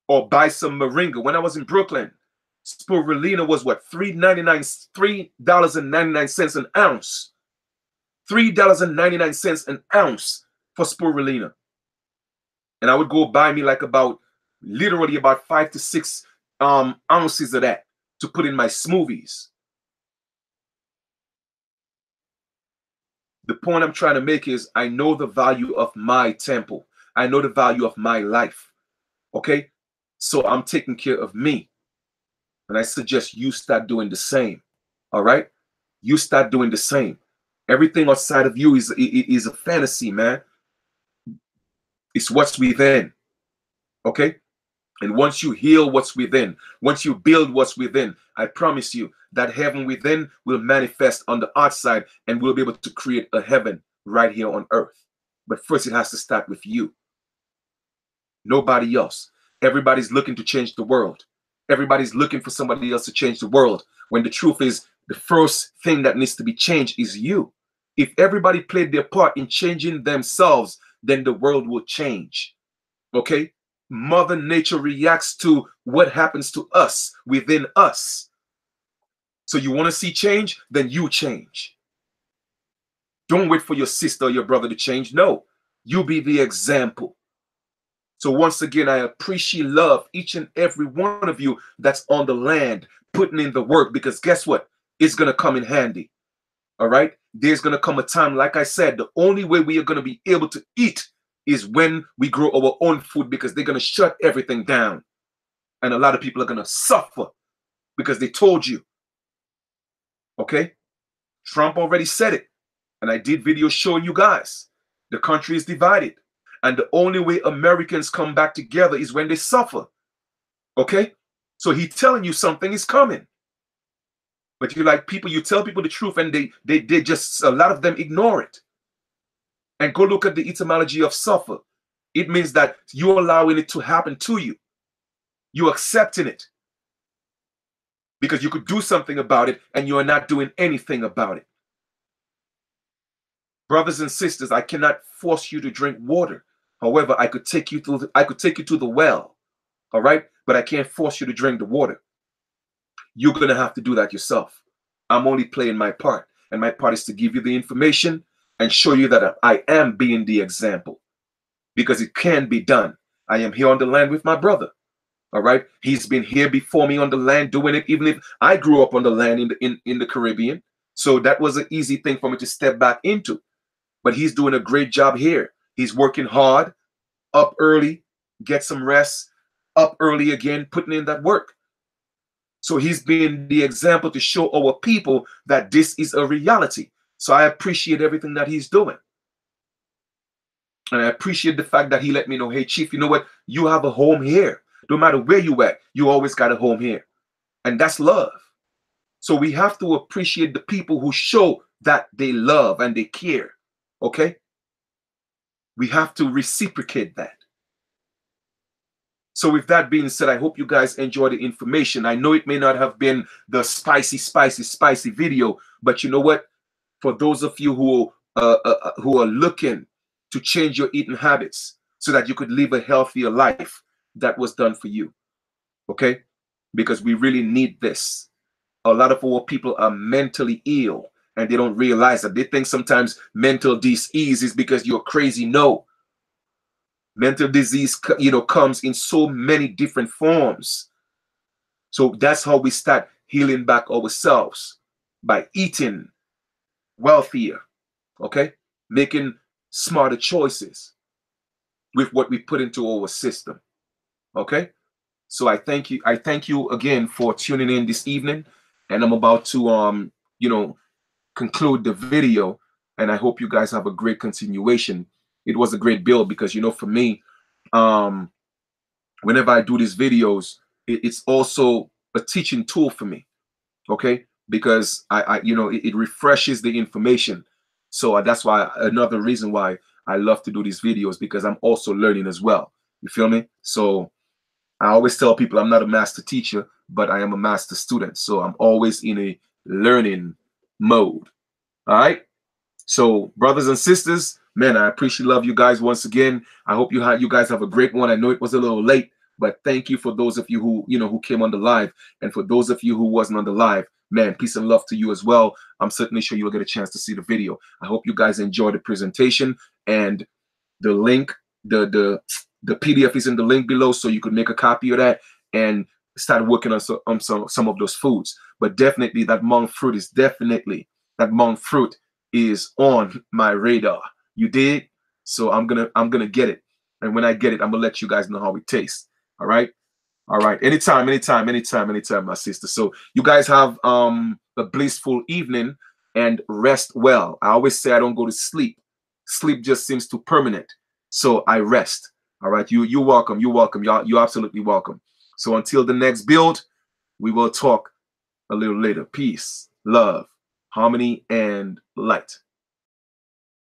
Or buy some moringa. When I was in Brooklyn, spirulina was what? $3.99 an ounce. $3.99 an ounce for spirulina. And I would go buy me like literally about 5 to 6 ounces of that to put in my smoothies. The point I'm trying to make is, I know the value of my temple. I know the value of my life. Okay? So I'm taking care of me. And I suggest you start doing the same. All right? You start doing the same. Everything outside of you is a fantasy, man. It's what's within. Okay? And once you heal what's within, once you build what's within, I promise you that heaven within will manifest on the outside, and we'll be able to create a heaven right here on earth. But first it has to start with you. Nobody else. Everybody's looking to change the world. Everybody's looking for somebody else to change the world, when the truth is, the first thing that needs to be changed is you. If everybody played their part in changing themselves, then the world will change. Okay? Mother Nature reacts to what happens to us, within us. So you want to see change? Then you change. Don't wait for your sister or your brother to change. No, you be the example. So once again, I appreciate, love each and every one of you that's on the land, putting in the work, because guess what? It's going to come in handy. All right? There's going to come a time, like I said, the only way we are going to be able to eat is when we grow our own food, because they're going to shut everything down. And a lot of people are going to suffer because they told you. Okay? Trump already said it. And I did videos showing you guys. The country is divided. And the only way Americans come back together is when they suffer. Okay? So he's telling you something is coming. But you tell people the truth, and they just, a lot of them ignore it. And go look at the etymology of suffer. It means that you're allowing it to happen to you. You're accepting it. Because you could do something about it, and you are not doing anything about it. Brothers and sisters, I cannot force you to drink water. However, I could take you to the well. All right? But I can't force you to drink the water. You're going to have to do that yourself. I'm only playing my part. And my part is to give you the information and show you that I am being the example. Because it can be done. I am here on the land with my brother. All right. He's been here before me on the land doing it, even if I grew up on the land in the Caribbean. So that was an easy thing for me to step back into. But he's doing a great job here. He's working hard, up early, get some rest, up early again, putting in that work. So he's been the example to show our people that this is a reality. So I appreciate everything that he's doing. And I appreciate the fact that he let me know, hey, Chief, you know what? You have a home here. No matter where you at, you always got a home here. And that's love. So we have to appreciate the people who show that they love and they care. Okay? We have to reciprocate that. So with that being said, I hope you guys enjoy the information. I know it may not have been the spicy video, but you know what? For those of you who are looking to change your eating habits so that you could live a healthier life, that was done for you. Okay? Because we really need this. A lot of our people are mentally ill and they don't realize that. They think sometimes mental disease is because you're crazy. No. Mental disease, comes in so many different forms. So that's how we start healing back ourselves, by eating wealthier, okay? Making smarter choices with what we put into our system, okay? So I thank you again for tuning in this evening, and I'm about to conclude the video, and I hope you guys have a great continuation. It was a great build because for me, whenever I do these videos, it's also a teaching tool for me, okay? Because it refreshes the information. So that's why, another reason why I love to do these videos, because I'm also learning as well. You feel me? So I always tell people I'm not a master teacher, but I am a master student. So I'm always in a learning mode. All right? So brothers and sisters, man, I appreciate, love you guys once again. I hope you guys have a great one. I know it was a little late, but thank you for those of you who came on the live, and for those of you who wasn't on the live, man, peace and love to you as well. I'm certainly sure you'll get a chance to see the video. I hope you guys enjoy the presentation, and the link, the PDF is in the link below, so you could make a copy of that and start working on some of those foods. But definitely that monk fruit is on my radar. You did? So I'm gonna get it. And when I get it, I'm gonna let you guys know how it tastes. All right? All right. Anytime, my sister. So you guys have a blissful evening and rest well. I always say I don't go to sleep. Sleep just seems too permanent. So I rest. All right. You're welcome. You're welcome. You're absolutely welcome. So until the next build, we will talk a little later. Peace, love, harmony, and light.